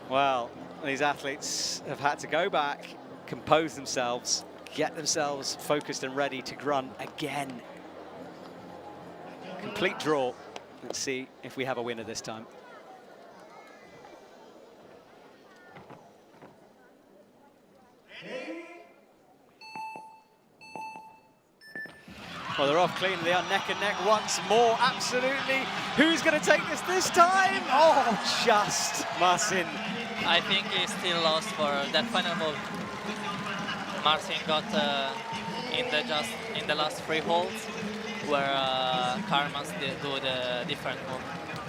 Well, these athletes have had to go back, compose themselves, get themselves focused and ready to run again. Complete draw. Let's see if we have a winner this time. Well, they're off clean. They are neck and neck once more. Absolutely. Who's going to take this time? Oh, just Marcin. I think he's still lost for that final move. Marcin got in the last 3 holes where Karmans do the different move.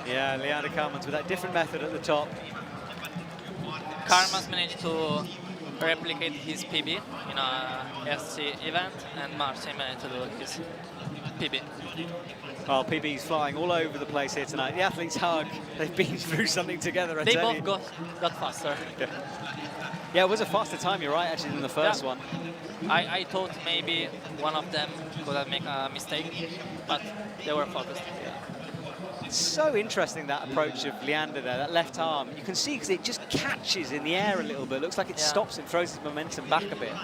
Yeah, Leander Karmans with that different method at the top. Karmans managed to replicate his PB in a SC event, and Marcin managed to do his PB. Well, PB's flying all over the place here tonight. The athletes hug. They've been through something together. They both got faster. Yeah, it was a faster time, you're right, actually, than the first one. I thought maybe one of them could have made a mistake, but they were focused. It's so interesting, that approach of Leander there, that left arm. You can see because it just catches in the air a little bit. Looks like it stops and throws his momentum back a bit.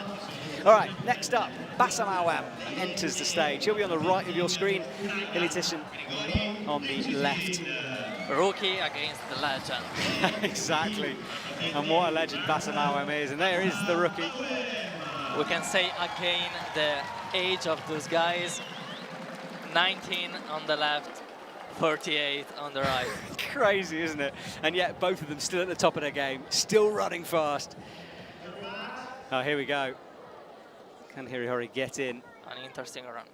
All right, next up, Bassam Awam enters the stage. He'll be on the right of your screen. Elitician on the left. Rookie against the legend. Exactly. And what a legend Bassam Awam is. And there is the rookie. We can say again the age of those guys. 19 on the left, 38 on the right. Crazy, isn't it? And yet both of them still at the top of their game, still running fast. Oh, here we go. Can Hirihori get in? An interesting run.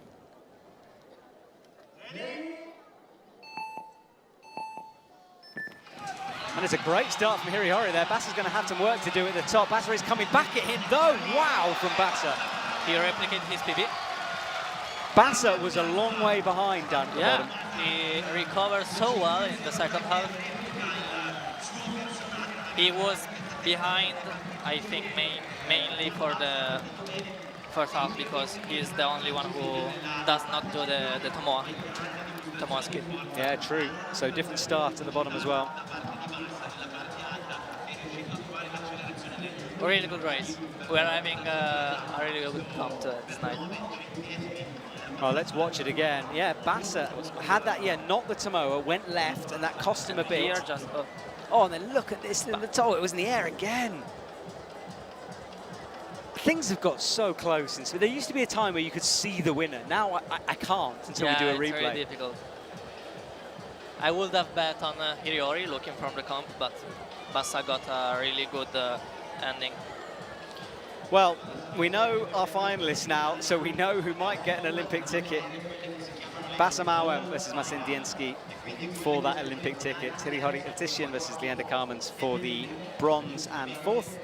And it's a great start from Hirihori there. Bassa's going to have some work to do at the top. Bassa is coming back at him, though. Wow, from Bassa. He replicated his PB. Bassa was a long way behind down at the bottom. He recovered so well in the second half. He was behind, I think, mainly for the first half, because he's the only one who does not do the Tomoa skip. Yeah, true. So different start at the bottom as well. Really good race. We're having a really good comp to it tonight. Well, let's watch it again. Yeah, Bassa had that, not the Tomoa, went left, and that cost him a bit. Here, just oh, and then look at this in the toe. It was in the air again. Things have got so close. And so there used to be a time where you could see the winner. Now I can't until we do a replay. It's very difficult. I would have bet on Hirihori looking from the comp, but Bassa got a really good ending. Well, we know our finalists now, so we know who might get an Olympic ticket. Bassam Awam versus Marcin Dienski for that Olympic ticket. Hirihori Elitician versus Leander Karmans for the bronze and fourth.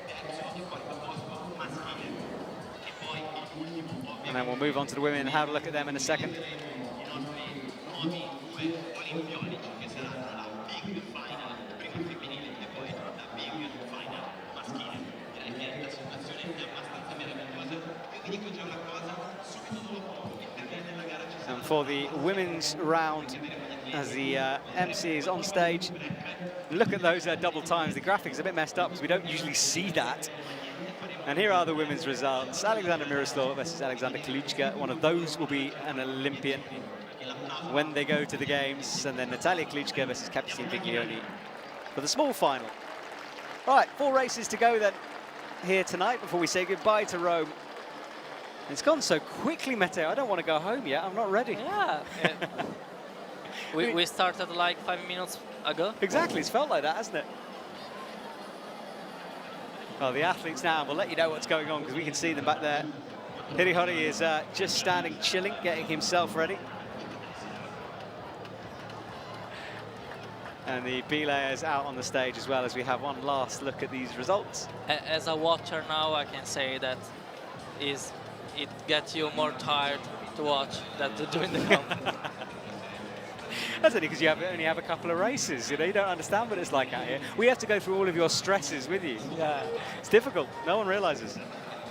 And then we'll move on to the women and have a look at them in a second. And for the women's round, as the MC is on stage, look at those double times. The graphics are a bit messed up because we don't usually see that. And here are the women's results. Alexander Miroslav versus Alexander Kluchka. One of those will be an Olympian when they go to the games. And then Natalia Kluchka versus Capucine Viglioni for the small final. All right, 4 races to go then here tonight before we say goodbye to Rome. It's gone so quickly, Matteo. I don't want to go home yet. I'm not ready. Yeah. we started like 5 minutes ago. Exactly. It's felt like that, hasn't it? Well, the athletes now, we'll let you know what's going on because we can see them back there. Hirihori is just standing, chilling, getting himself ready. And the B-layers out on the stage as well, as we have one last look at these results. As a watcher now, I can say that it gets you more tired to watch than to do in the comp. That's only because you only have a couple of races. You know, you don't understand what it's like out here. We have to go through all of your stresses with you. Yeah. It's difficult. No one realizes.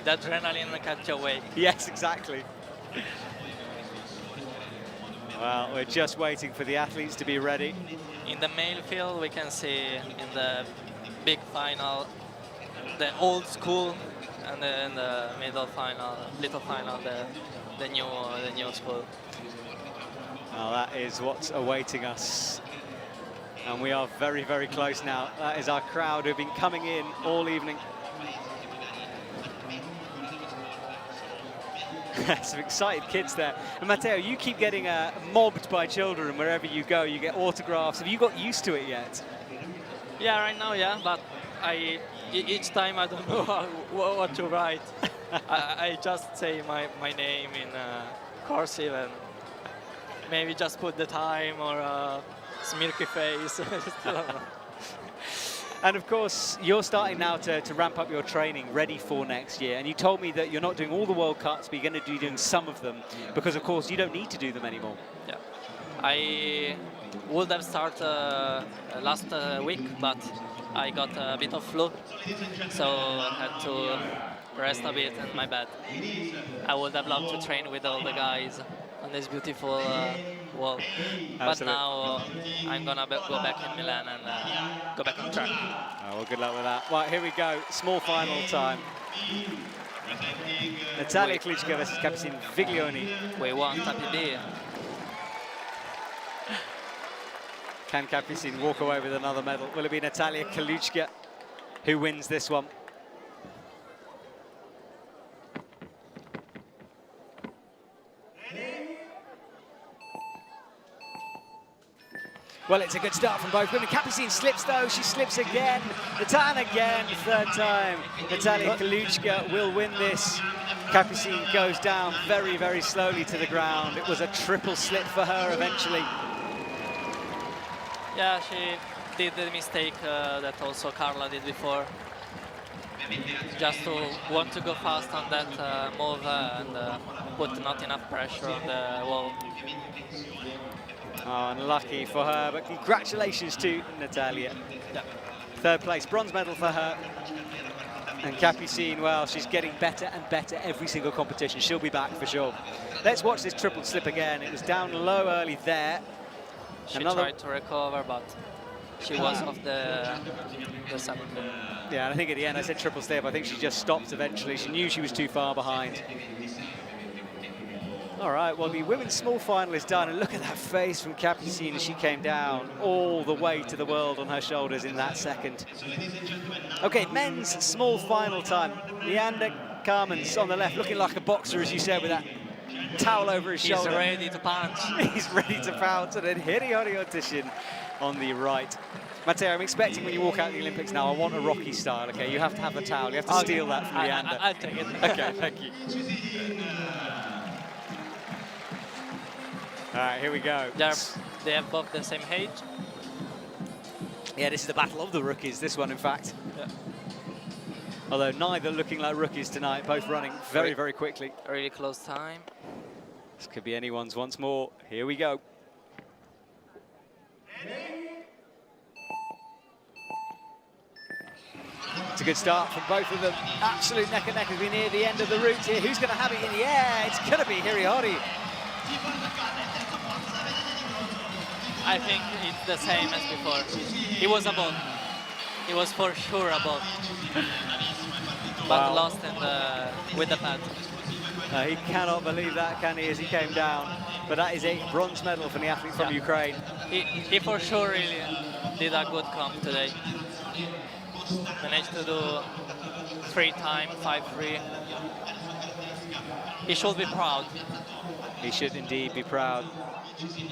The adrenaline catch away. Yes, exactly. Well, we're just waiting for the athletes to be ready. In the male field, we can see in the big final, the old school, and then the middle final, little final, the new school. Well, that is what's awaiting us. And we are very, very close now. That is our crowd who've been coming in all evening. Some excited kids there. And Matteo, you keep getting mobbed by children wherever you go. You get autographs. Have you got used to it yet? Yeah, right now, yeah, but each time I don't know what to write. I just say my name in cursive and maybe just put the time or a smirky face. I don't know. And of course, you're starting now to ramp up your training, ready for next year. And you told me that you're not doing all the World Cups, but you're going to be doing some of them, because of course you don't need to do them anymore. Yeah, I would have started last week, but I got a bit of flu, so I had to rest a bit, and my bad. I would have loved to train with all the guys on this beautiful wall. But now I'm gonna go back in Milan and go back on track. Oh, well, good luck with that. Right, here we go. Small final time. Natalia Kaluchka versus Capucine Viglioni. We want Happy B. Can Capucine walk away with another medal? Will it be Natalia Kaluchka who wins this one? Well, it's a good start from both women. Capucine slips though, she slips again. Natan again, third time. Natalia Kaluchka will win this. Capucine goes down very, very slowly to the ground. It was a triple slip for her eventually. Yeah, she did the mistake that also Carla did before. Just to want to go fast on that move and put not enough pressure on the wall. Oh, unlucky for her, but congratulations to Natalia. Yeah. Third place, bronze medal for her. And Capucine, well, she's getting better and better every single competition. She'll be back for sure. Let's watch this triple slip again. It was down low early there. She tried to recover, but she was off the second. Yeah, and I think at the end I said triple slip. I think she just stopped eventually. She knew she was too far behind. All right, well, the women's small final is done, and look at that face from Capucine as she came down, all the weight of the world on her shoulders in that second. Okay, men's small final time. Leander Carmen's on the left, looking like a boxer, as you said, with that towel over his shoulder. He's ready to punch. He's ready to pounce, and then Hiriori Otishin on the right. Matteo, I'm expecting when you walk out the Olympics now, I want a Rocky style, okay? You have to have the towel, you have to steal that from Leander. I'll take it. Okay, thank you. All right, here we go. They have both the same age. Yeah, this is the battle of the rookies, this one, in fact. Yeah. Although neither looking like rookies tonight, both running very, very quickly. Really close time. This could be anyone's once more. Here we go. It's a good start from both of them. Absolute neck and neck as we near the end of the route here. Who's going to have it in the air? It's going to be Hiriori. I think it's the same as before. He was above. He was for sure above. But lost with the pad. He cannot believe that, can he, as he came down. But that is a bronze medal from the athlete from Ukraine. He for sure really did a good comp today. Managed to do 3 times, 5-3. He should be proud. He should indeed be proud.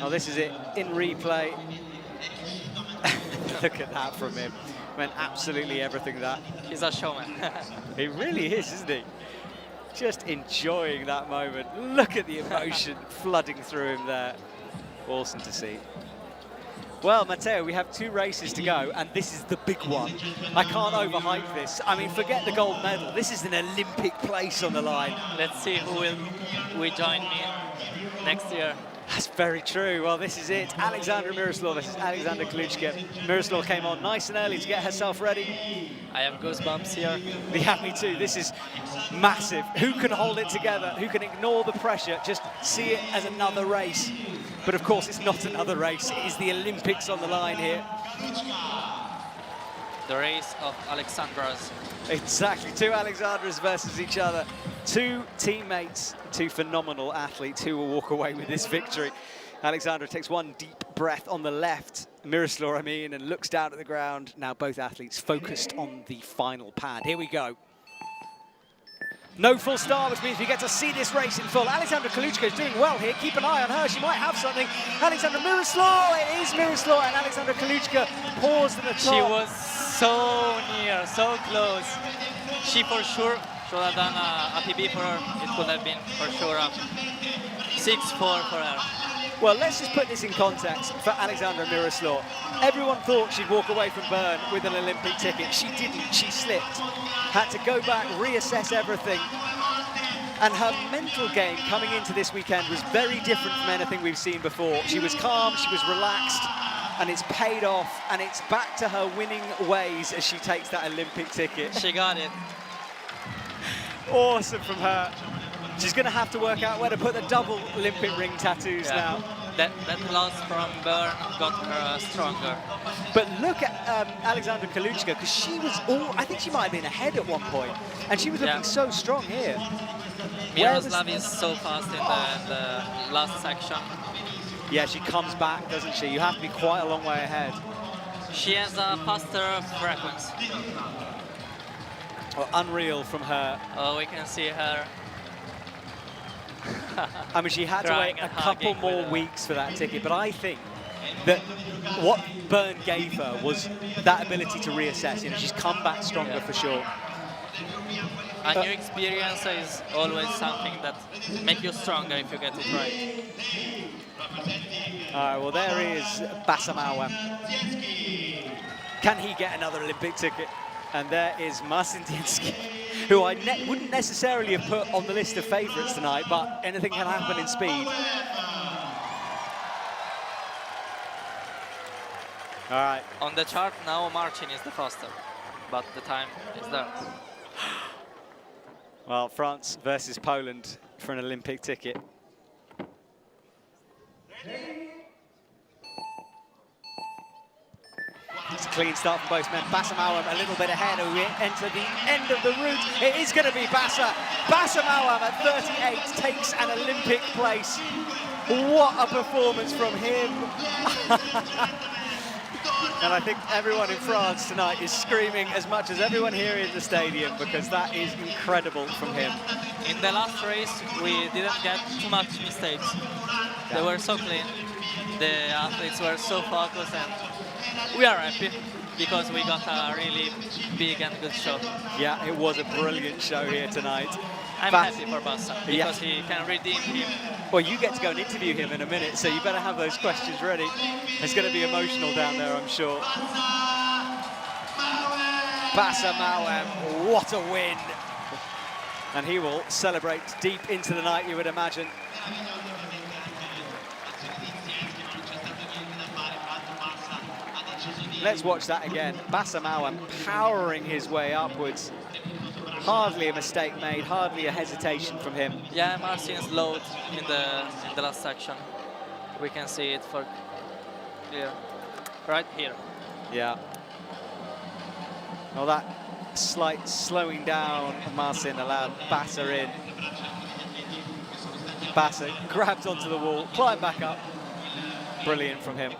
Oh, this is it in replay. Look at that from him. Meant absolutely everything that. He's a showman. He really is, isn't he? Just enjoying that moment. Look at the emotion flooding through him there. Awesome to see. Well, Matteo, we have 2 races to go, and this is the big one. I can't overhype this. I mean, forget the gold medal. This is an Olympic place on the line. Let's see who will join me next year. That's very true. Well, this is it. Alexandra Miroslav versus Alexandra Kaluchka. Miroslav came on nice and early to get herself ready. I have goosebumps here. Yeah, me too. This is massive. Who can hold it together? Who can ignore the pressure? Just see it as another race. But of course, it's not another race. It is the Olympics on the line here. The race of Alexandras. Exactly. Two Alexandras versus each other. Two teammates, two phenomenal athletes who will walk away with this victory. Alexandra takes one deep breath on the left, Miroslav, I mean, and looks down at the ground. Now both athletes focused on the final pad. Here we go. No full start, which means we get to see this race in full. Alexandra Kaluchka is doing well here. Keep an eye on her. She might have something. Alexandra Miroslav, it is Miroslav, and Alexandra Kaluchka paused at the top. She was so near, so close. She for sure should have done a PB for her. It could have been for sure a 6-4 for her. Well, let's just put this in context for Alexandra Miroslav. Everyone thought she'd walk away from Bern with an Olympic ticket. She didn't, she slipped. Had to go back, reassess everything. And her mental game coming into this weekend was very different from anything we've seen before. She was calm, she was relaxed, and it's paid off, and it's back to her winning ways as she takes that Olympic ticket. She got it. Awesome from her. She's going to have to work out where to put the double Olympic ring tattoos now. That loss from Bern got her stronger. But look at Alexandra Kaluchka, because she was I think she might have been ahead at one point, and she was looking so strong here. Miroslav is so fast in the last section. Yeah, she comes back, doesn't she? You have to be quite a long way ahead. She has a faster frequency. Well, unreal from her. Oh, we can see her. I mean, she had to wait a couple more weeks for that ticket, but I think that what Bern gave her was that ability to reassess. You know, she's come back stronger for sure. A new experience is always something that makes you stronger if you get it right. All right, well, there is Basamawam. Can he get another Olympic ticket? And there is Marcin Dienski, who I wouldn't necessarily have put on the list of favourites tonight, but anything can happen in speed. All right. On the chart now, Marcin is the faster, but the time is there. Well, France versus Poland for an Olympic ticket. It's a clean start from both men. Basamawam a little bit ahead. We enter the end of the route. It is going to be Basamawam at 38 takes an Olympic place. What a performance from him. And I think everyone in France tonight is screaming as much as everyone here in the stadium, because that is incredible from him. In the last race, we didn't get too much mistakes. They were so clean. The athletes were so focused, and we are happy because we got a really big and good show. Yeah, it was a brilliant show here tonight. I'm happy for Bassa because he can redeem him. Well, you get to go and interview him in a minute, so you better have those questions ready. It's going to be emotional down there, I'm sure. Basamawam, what a win. And he will celebrate deep into the night, you would imagine. Let's watch that again. Basamawam powering his way upwards. Hardly a mistake made, hardly a hesitation from him. Yeah, Marcin's load in the last section. We can see it for clear. Right here. Yeah. Well, that slight slowing down of Marcin allowed Bassa in. Bassa grabbed onto the wall, climbed back up. Brilliant from him.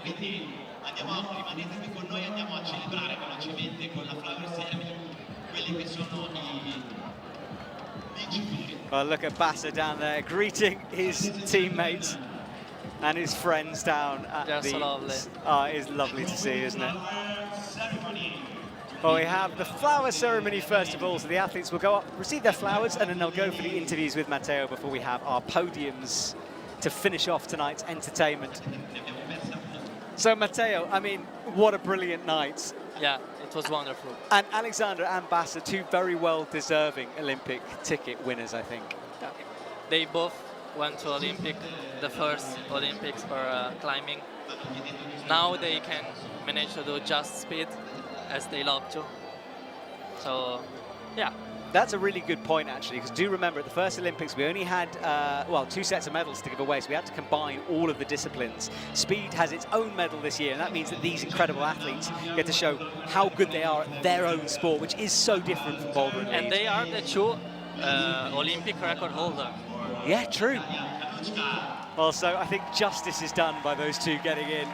Well, look at Bassa down there, greeting his teammates and his friends down at They're the... so lovely. Oh, it is lovely to see, isn't it? Well, we have the flower ceremony first of all, so the athletes will go up, receive their flowers, and then they'll go for the interviews with Matteo before we have our podiums to finish off tonight's entertainment. So, Matteo, I mean, what a brilliant night. Yeah, it was wonderful. And Alexandra and Bassa, two very well-deserving Olympic ticket winners, I think. Yeah. They both went to Olympic, the first Olympics for climbing. Now they can manage to do just speed as they love to. So, yeah. That's a really good point, actually, because do remember at the first Olympics we only had, well, 2 sets of medals to give away, so we had to combine all of the disciplines. Speed has its own medal this year, and that means that these incredible athletes get to show how good they are at their own sport, which is so different from boulder and lead. And they are the 2 Olympic record holder. Yeah, true. Also, I think justice is done by those 2 getting in.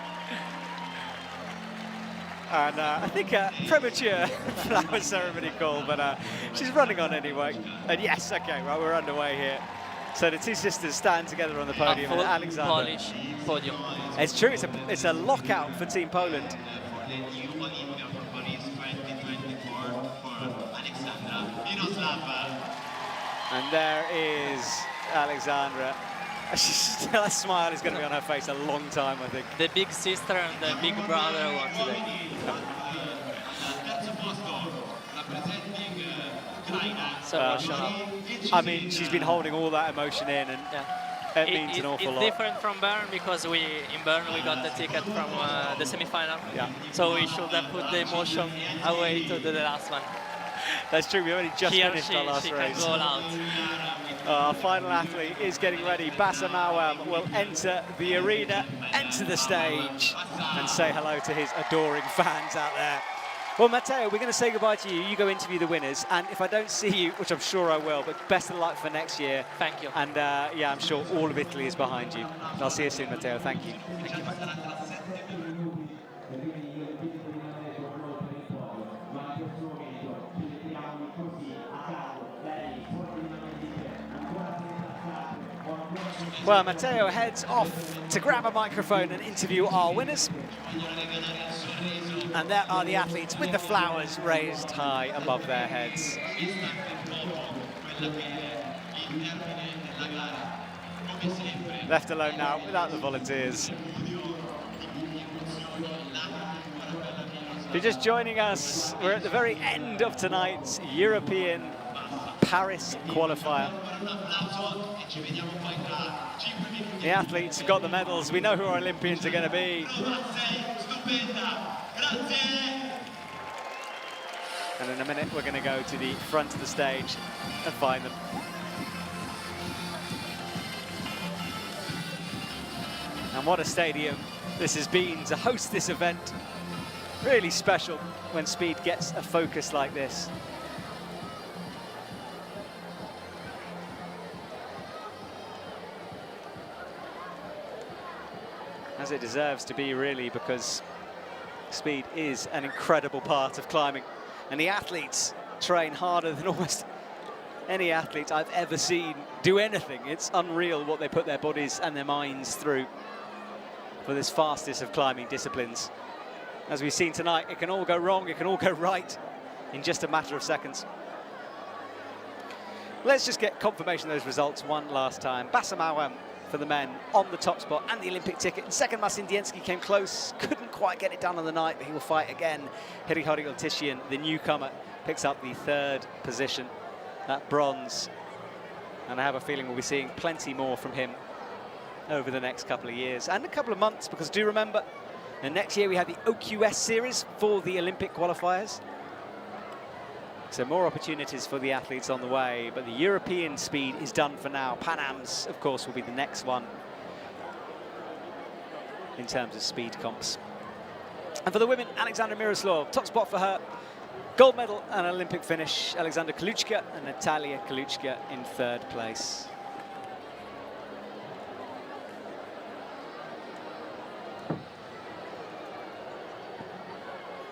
And I think a premature flower ceremony call, but she's running on anyway. And yes, okay, right, we're underway here. So the 2 sisters stand together on the podium. And Alexandra. Polish podium. It's true, it's a lockout for Team Poland. And there is Alexandra. Still, a smile is going to be on her face a long time, I think. The big sister and the big brother won today. So emotional. I mean, she's been holding all that emotion in, and it means an awful lot. It's different from Bern because in Bern we got the ticket from the semi-final. Yeah. So we should have put the emotion away to the last one. That's true, we only just finished our last race. She can go out. Our final athlete is getting ready. Basamawam will enter the arena, enter the stage, and say hello to his adoring fans out there. Well, Matteo, we're going to say goodbye to you. You go interview the winners, and if I don't see you, which I'm sure I will, but best of luck for next year. Thank you. And yeah, I'm sure all of Italy is behind you. I'll see you soon, Matteo. Thank you. Thank you, Matt. Well, Matteo heads off to grab a microphone and interview our winners. And there are the athletes with the flowers raised high above their heads. Left alone now without the volunteers. If you're just joining us, we're at the very end of tonight's European Paris qualifier. The athletes have got the medals. We know who our Olympians are going to be. And in a minute, we're going to go to the front of the stage and find them. And what a stadium this has been to host this event. Really special when Speed gets a focus like this. As it deserves to be, really, because Speed is an incredible part of climbing. And the athletes train harder than almost any athlete I've ever seen do anything. It's unreal what they put their bodies and their minds through for this fastest of climbing disciplines. As we've seen tonight, it can all go wrong, it can all go right in just a matter of seconds. Let's just get confirmation of those results one last time. Basamawam for the men on the top spot and the Olympic ticket. And second, Masindienski came close, couldn't quite get it done on the night, but he will fight again. Hirihori Iltishian, the newcomer, picks up the 3rd position, that bronze. And I have a feeling we'll be seeing plenty more from him over the next couple of years and a couple of months, because do remember, the next year we have the OQS series for the Olympic qualifiers. So more opportunities for the athletes on the way, but the European Speed is done for now. Pan Am's, of course, will be the next one in terms of speed comps. And for the women, Alexandra Miroslav, top spot for her. Gold medal and Olympic finish. Alexandra Kaluchka and Natalia Kaluchka in 3rd place.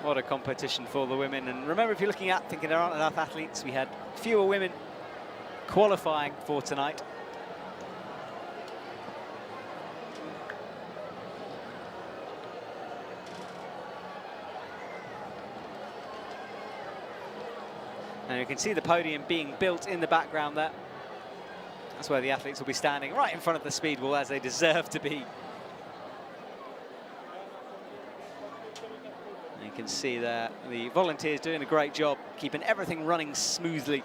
What a competition for the women. And remember, if you're looking at thinking there aren't enough athletes, we had fewer women qualifying for tonight. And you can see the podium being built in the background there. That's where the athletes will be standing, right in front of the speed wall, as they deserve to be. You can see there the volunteers doing a great job, keeping everything running smoothly.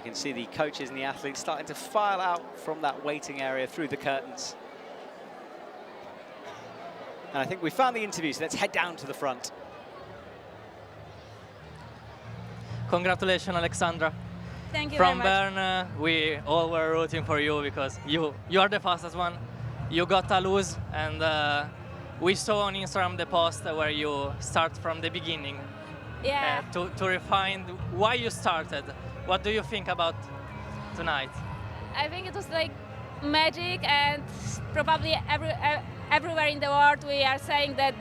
You can see the coaches and the athletes starting to file out from that waiting area through the curtains. And I think we found the interview, so let's head down to the front. Congratulations, Alexandra. Thank you From very much. Bern, we all were rooting for you because you are the fastest one. You got a lose, and we saw on Instagram the post where you start from the beginning. Yeah. To refine why you started. What do you think about tonight? I think it was like magic, and probably everywhere in the world we are saying that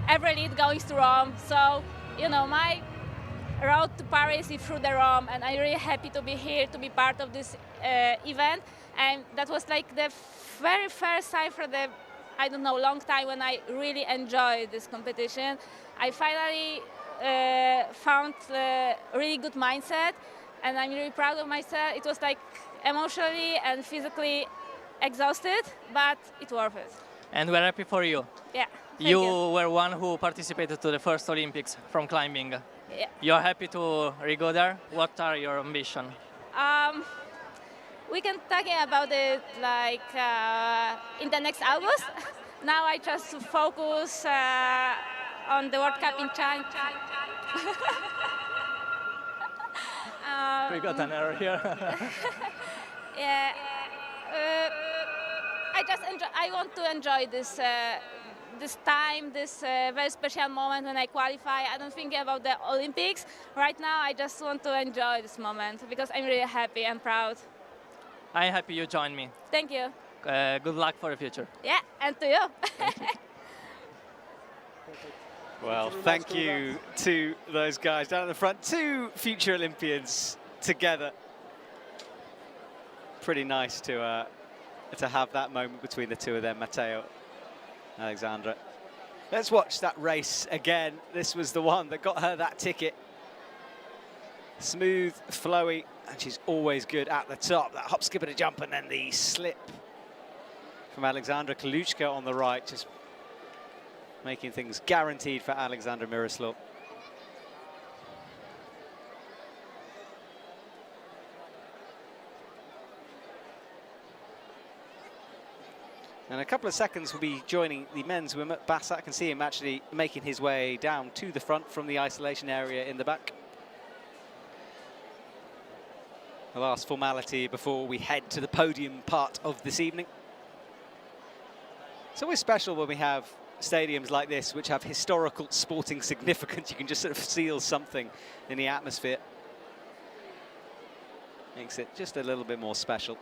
every lead goes to Rome. So, you know, my road to Paris is through the Rome, and I'm really happy to be here, to be part of this event. And that was like the very first time for the, I don't know, long time when I really enjoyed this competition. I finally found a really good mindset, and I'm really proud of myself. It was like emotionally and physically exhausted, but it's worth it. And we're happy for you. Yeah. You were one who participated to the first Olympics from climbing. Yeah. You're happy to re-go there? What are your ambitions? We can talking about it like in the next August. Now I just focus on the World Cup in China. We got an error here. Yeah. I want to enjoy this this time, this very special moment when I qualify. I don't think about the Olympics right now. I just want to enjoy this moment because I'm really happy and proud. I'm happy you joined me. Thank you. Good luck for the future. Yeah, and to you. Well, thank you to those guys down at the front. Two future Olympians together. Pretty nice to have that moment between the two of them, Matteo, Alexandra. Let's watch that race again. This was the one that got her that ticket. Smooth, flowy, and she's always good at the top. That hop, skip, and a jump, and then the slip from Alexandra Kaluchka on the right, just making things guaranteed for Alexandra Miroslav. And a couple of seconds will be joining the men's swimmer. Bassa, I can see him actually making his way down to the front from the isolation area in the back. The last formality before we head to the podium part of this evening. It's always special when we have stadiums like this, which have historical sporting significance. You can just sort of seal something in the atmosphere. Makes it just a little bit more special.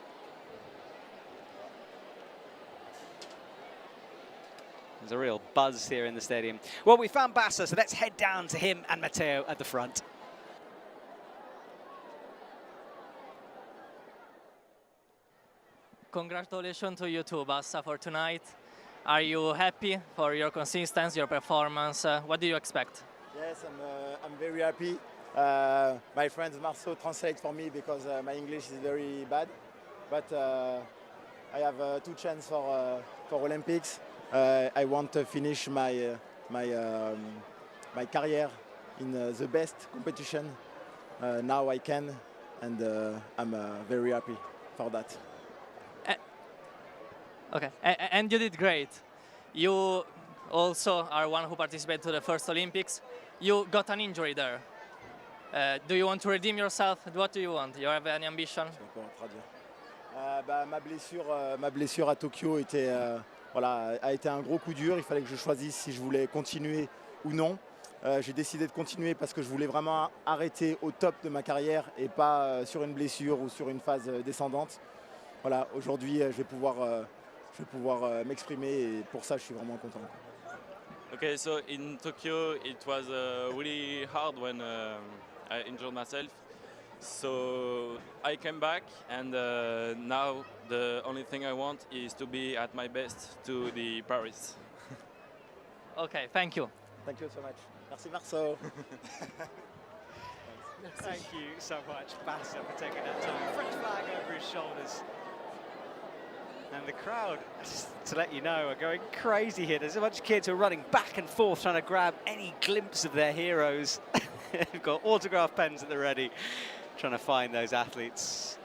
There's a real buzz here in the stadium. Well, we found Bassa, so let's head down to him and Matteo at the front. Congratulations to you too, Bassa, for tonight. Are you happy for your consistency, your performance? What do you expect? Yes, I'm very happy. My friend Marceau translates for me because my English is very bad. But I have two chances for Olympics. I want to finish my career in the best competition. Now I can, and I'm very happy for that. Okay, and you did great. You also are one who participated to the first Olympics. You got an injury there. Do you want to redeem yourself? What do you want? You have any ambition? Ma blessure à Tokyo était, a été un gros coup dur. Il fallait que je choisisse si je voulais continuer ou non. J'ai décidé de continuer parce que je voulais vraiment arrêter au top de ma carrière et pas sur une blessure ou sur une phase descendante. Voilà, aujourd'hui, je vais pouvoir m'exprimer et pour ça, je suis vraiment content. Okay, so in Tokyo, it was really hard when I injured myself. So I came back, and now the only thing I want is to be at my best to the Paris. Okay, thank you. Thank you so much. Merci Marceau. Thank you so much, Bassa, for taking that time. French flag over his shoulders. And the crowd, just to let you know, are going crazy here. There's a bunch of kids who are running back and forth trying to grab any glimpse of their heroes. They've got autograph pens at the ready. trying to find those athletes.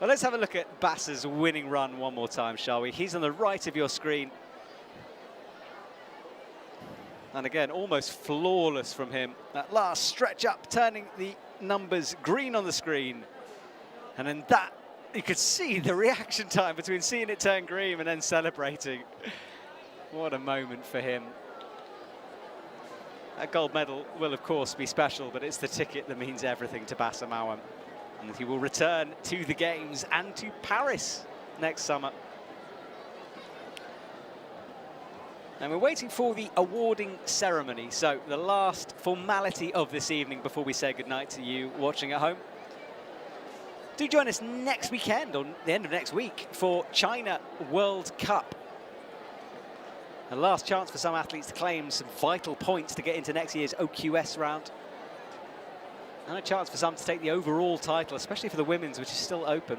Well, let's have a look at Bassa's winning run one more time, shall we? He's on the right of your screen. And again, almost flawless from him. That last stretch up, turning the numbers green on the screen. And then that, you could see the reaction time between seeing it turn green and then celebrating. What a moment for him. That gold medal will, of course, be special, but it's the ticket that means everything to Bassa Mawam. And he will return to the Games and to Paris next summer. And we're waiting for the awarding ceremony. So the last formality of this evening before we say goodnight to you watching at home. Do join us next weekend, or the end of next week, for China World Cup. A last chance for some athletes to claim some vital points to get into next year's OQS round. And a chance for some to take the overall title, especially for the women's, which is still open.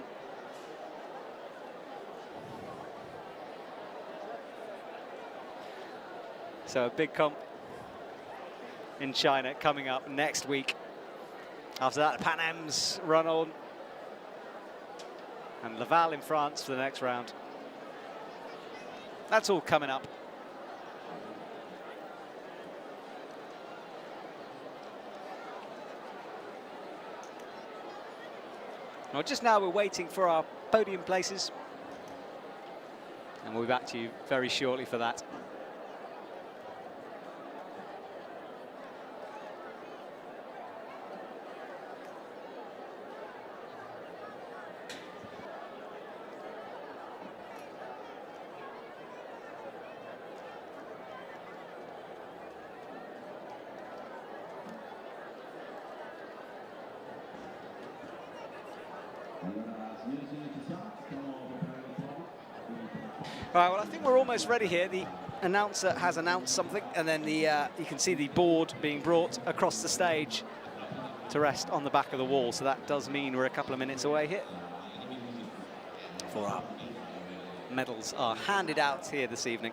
So a big comp in China coming up next week. After that, Pan Am's run on. And Laval in France for the next round. That's all coming up. Well, just now we're waiting for our podium places. And we'll be back to you very shortly for that. Right, well, I think we're almost ready here. The announcer has announced something, and then the you can see the board being brought across the stage to rest on the back of the wall. So that does mean we're a couple of minutes away here before our medals are handed out here this evening.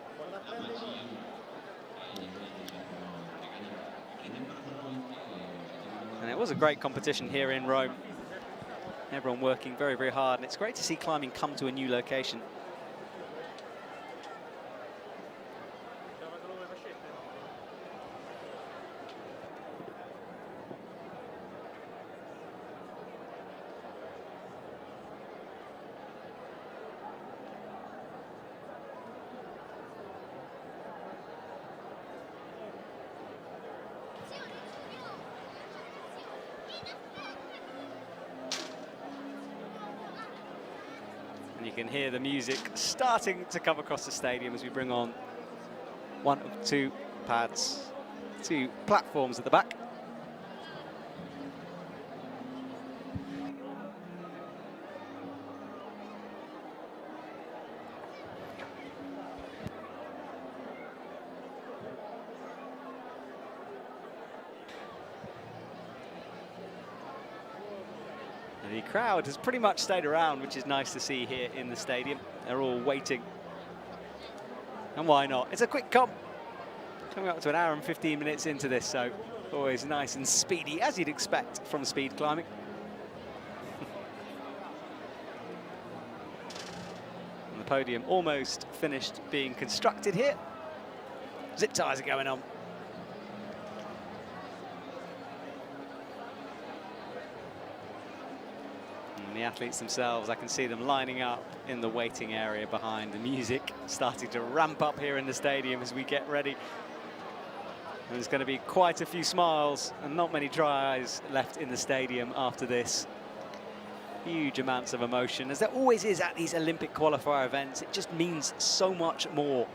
And it was a great competition here in Rome. Everyone working very, very hard, and it's great to see climbing come to a new location. And you can hear the music starting to come across the stadium as we bring on one of two pads, two platforms at the back. The crowd has pretty much stayed around, which is nice to see here in the stadium. They're all waiting. And why not? It's a quick comp. Coming up to an hour and 15 minutes into this, so always nice and speedy, as you'd expect from speed climbing. And the podium almost finished being constructed here. Zip ties are going on. And the athletes themselves, I can see them lining up in the waiting area behind. The music starting to ramp up here in the stadium as we get ready. And there's going to be quite a few smiles and not many dry eyes left in the stadium after this. Huge amounts of emotion, as there always is at these Olympic qualifier events. It just means so much more.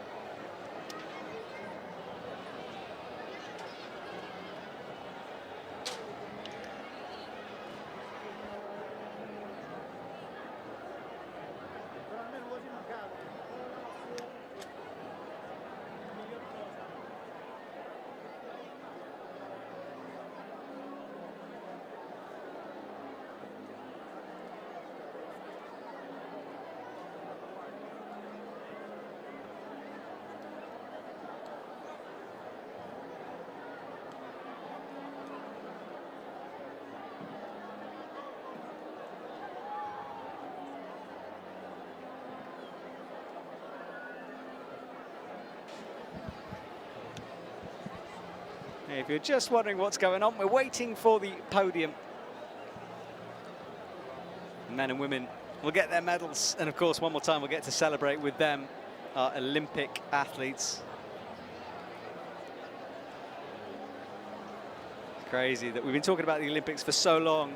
If you're just wondering what's going on, we're waiting for the podium. Men and women will get their medals, and of course, one more time, we'll get to celebrate with them, our Olympic athletes. Crazy that we've been talking about the Olympics for so long.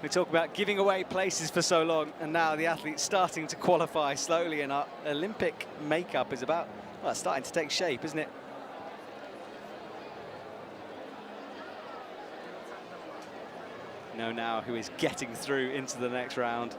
We talk about giving away places for so long, and now the athletes starting to qualify slowly, and our Olympic makeup is about, well, starting to take shape, isn't it? Know now who is getting through into the next round.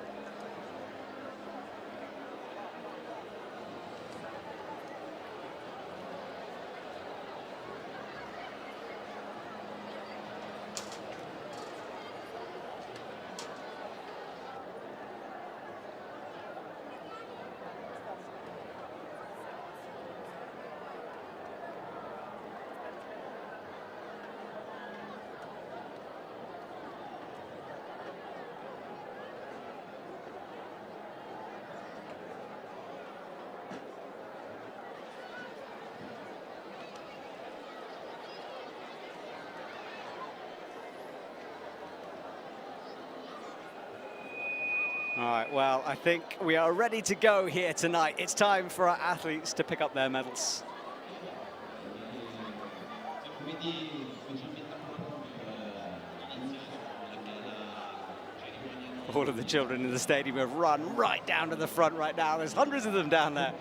All right, well, I think we are ready to go here tonight. It's time for our athletes to pick up their medals. All of the children in the stadium have run right down to the front right now. There's hundreds of them down there.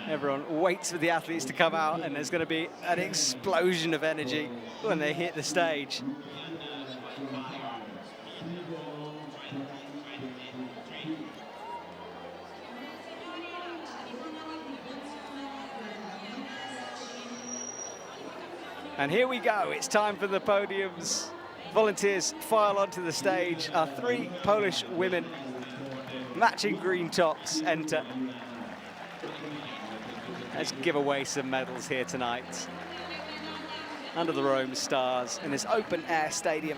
Everyone waits for the athletes to come out, and there's going to be an explosion of energy when they hit the stage. And here we go, it's time for the podiums. Volunteers file onto the stage. Our 3 Polish women, matching green tops, enter. Let's give away some medals here tonight. Under the Rome stars in this open air stadium.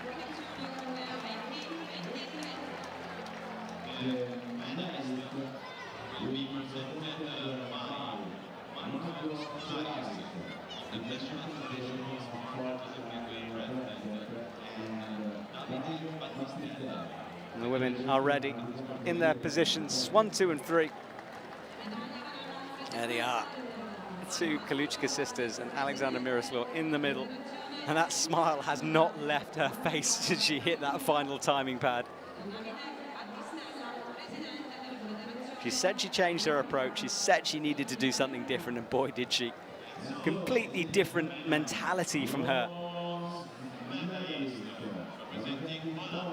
And the women are ready in their positions, 1, 2, and 3. There they are, the 2 Kaluchka sisters and Alexandra Miroslav in the middle. And that smile has not left her face since she hit that final timing pad. She said she changed her approach. She said she needed to do something different, and boy, did she. Completely different mentality from her.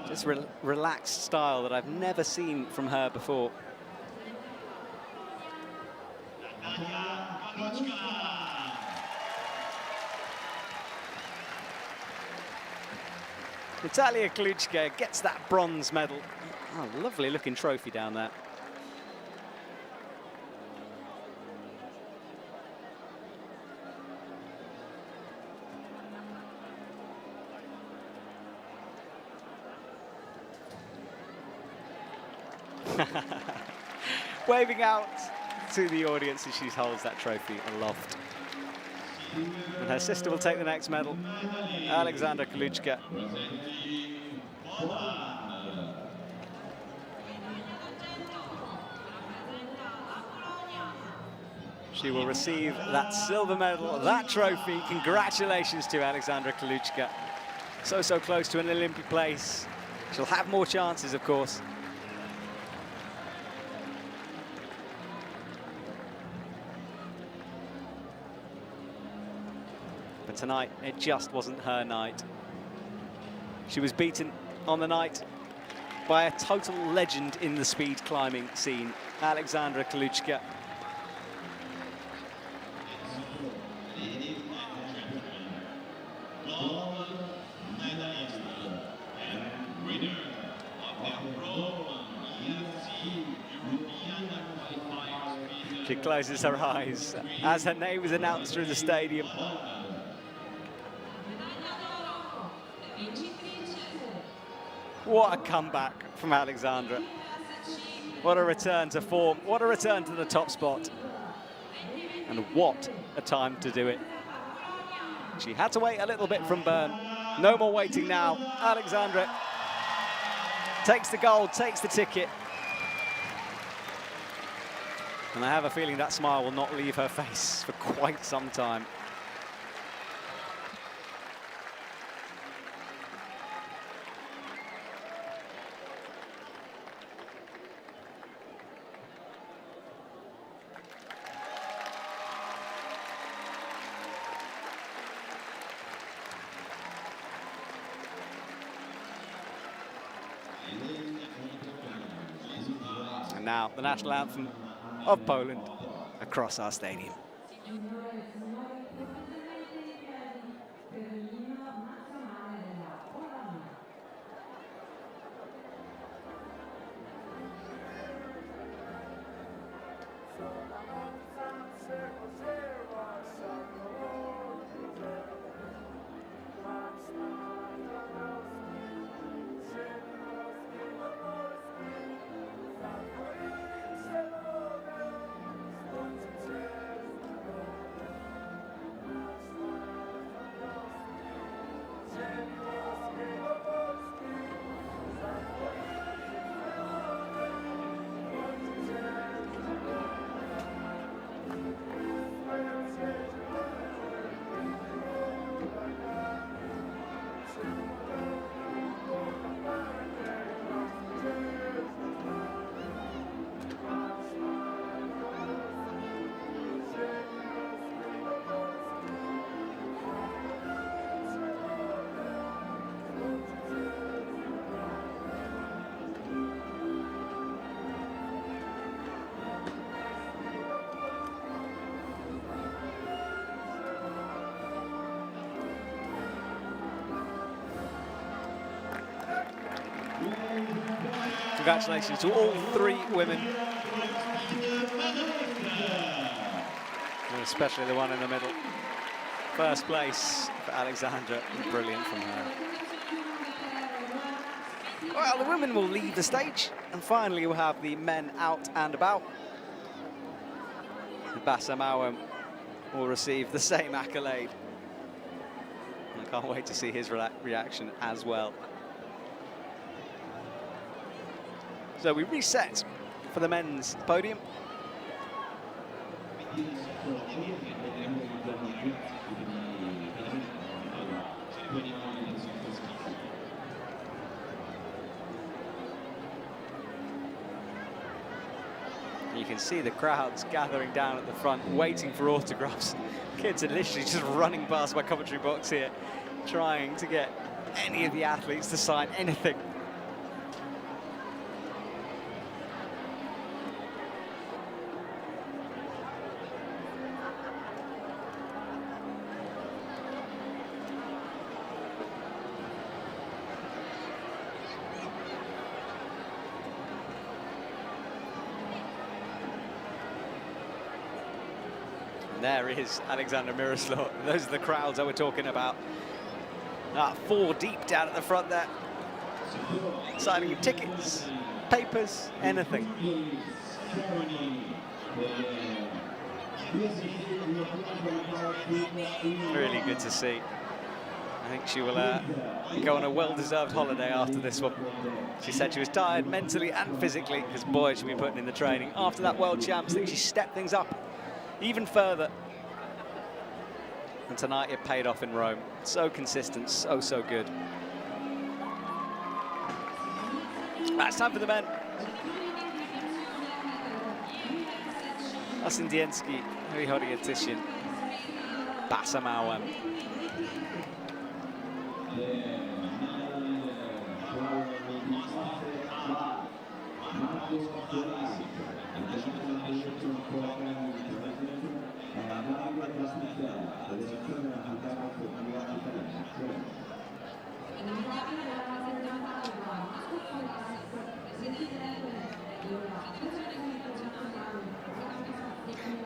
Just relaxed style that I've never seen from her before. Natalia Kaluchka gets that bronze medal. Oh, lovely looking trophy down there. Waving out to the audience as she holds that trophy aloft. And her sister will take the next medal, Alexandra Kaluchka. She will receive that silver medal, that trophy. Congratulations to Alexandra Kaluchka. So close to an Olympic place. She'll have more chances, of course. But tonight, it just wasn't her night. She was beaten on the night by a total legend in the speed climbing scene, Alexandra Kaluchka. She closes her eyes as her name is announced through the stadium. What a comeback from Alexandra. What a return to form. What a return to the top spot. And what a time to do it. She had to wait a little bit from Byrne. No more waiting now. Alexandra takes the gold, takes the ticket. And I have a feeling that smile will not leave her face for quite some time. And now the national anthem of Poland across our stadium. Congratulations to all three women, and especially the one in the middle. First place for Alexandra, brilliant from her. Well, the women will leave the stage, and finally we'll have the men out and about. Basamawa will receive the same accolade. I can't wait to see his reaction as well. So we reset for the men's podium. You can see the crowds gathering down at the front, waiting for autographs. Kids are literally just running past my commentary box here, trying to get any of the athletes to sign anything. There is Alexander Miroslav. Those are the crowds I were talking about. 4 deep down at the front there. Signing tickets, papers, anything. Really good to see. I think she will go on a well-deserved holiday after this one. She said she was tired mentally and physically, because boy, she's been putting in the training. After that World Champs, I think she stepped things up even further. And tonight it paid off in Rome. So consistent, so good. Right, it's time for the men. Asindienski, Wychodzi-Tyshin, Basamawa.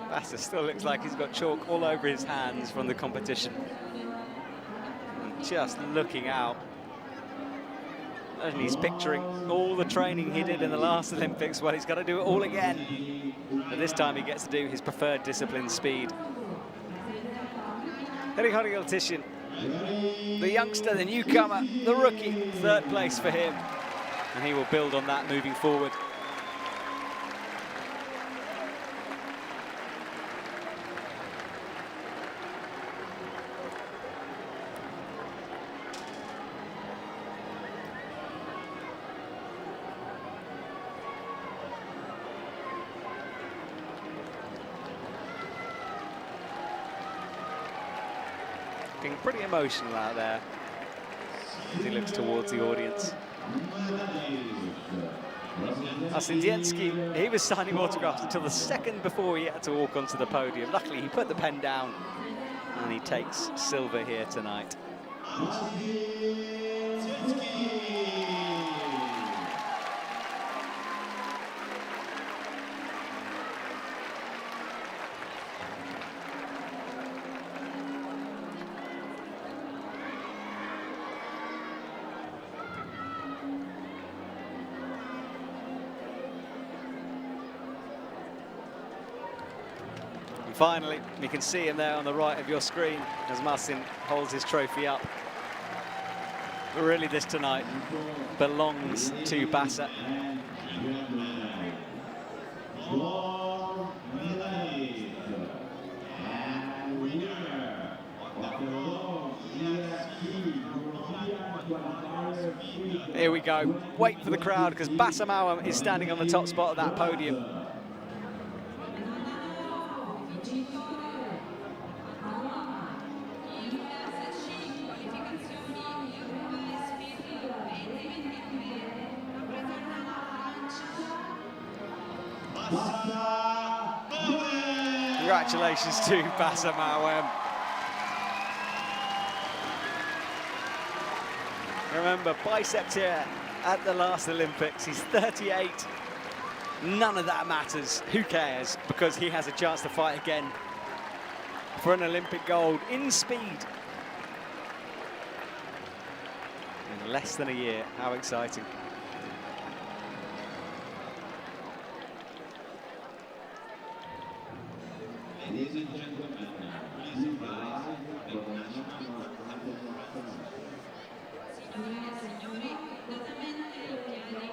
Bassa still looks like he's got chalk all over his hands from the competition. And just looking out. And he's picturing all the training he did in the last Olympics. Well, he's got to do it all again. But this time he gets to do his preferred discipline, speed. Titian, the youngster, the newcomer, the rookie, third place for him. And he will build on that moving forward. Looking pretty emotional out there as he looks towards the audience. Asyndiensky, he was signing autographs until the second before he had to walk onto the podium. Luckily, he put the pen down and he takes silver here tonight. Finally, you can see him there on the right of your screen as Marcin holds his trophy up. But really, this tonight belongs to Bassa. Here we go. Wait for the crowd because Bassa Mawam is standing on the top spot of that podium. Congratulations to Bassa Mawam. Remember, bicep tear at the last Olympics. He's 38. None of that matters. Who cares? Because he has a chance to fight again for an Olympic gold in speed. In less than a year. How exciting. Ladies and gentlemen, please rise for the national Signore e signori, dotatamente gli occhiali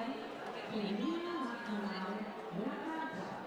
per l'inno nazionale della Francia.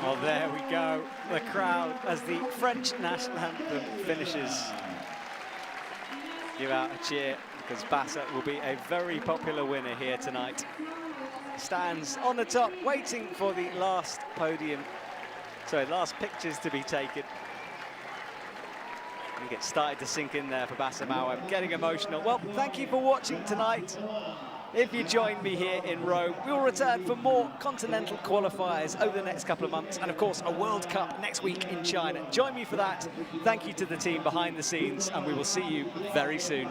Well, there we go. The crowd, as the French national anthem finishes, give out a cheer because Bassa will be a very popular winner here tonight. Stands on the top, waiting for the last podium. Sorry, last pictures to be taken. I think it started to sink in there for Bassa Mawam, getting emotional. Well, thank you for watching tonight. If you join me here in Rome, we will return for more continental qualifiers over the next couple of months, and of course a World Cup next week in China. Join me for that. Thank you to the team behind the scenes, and we will see you very soon.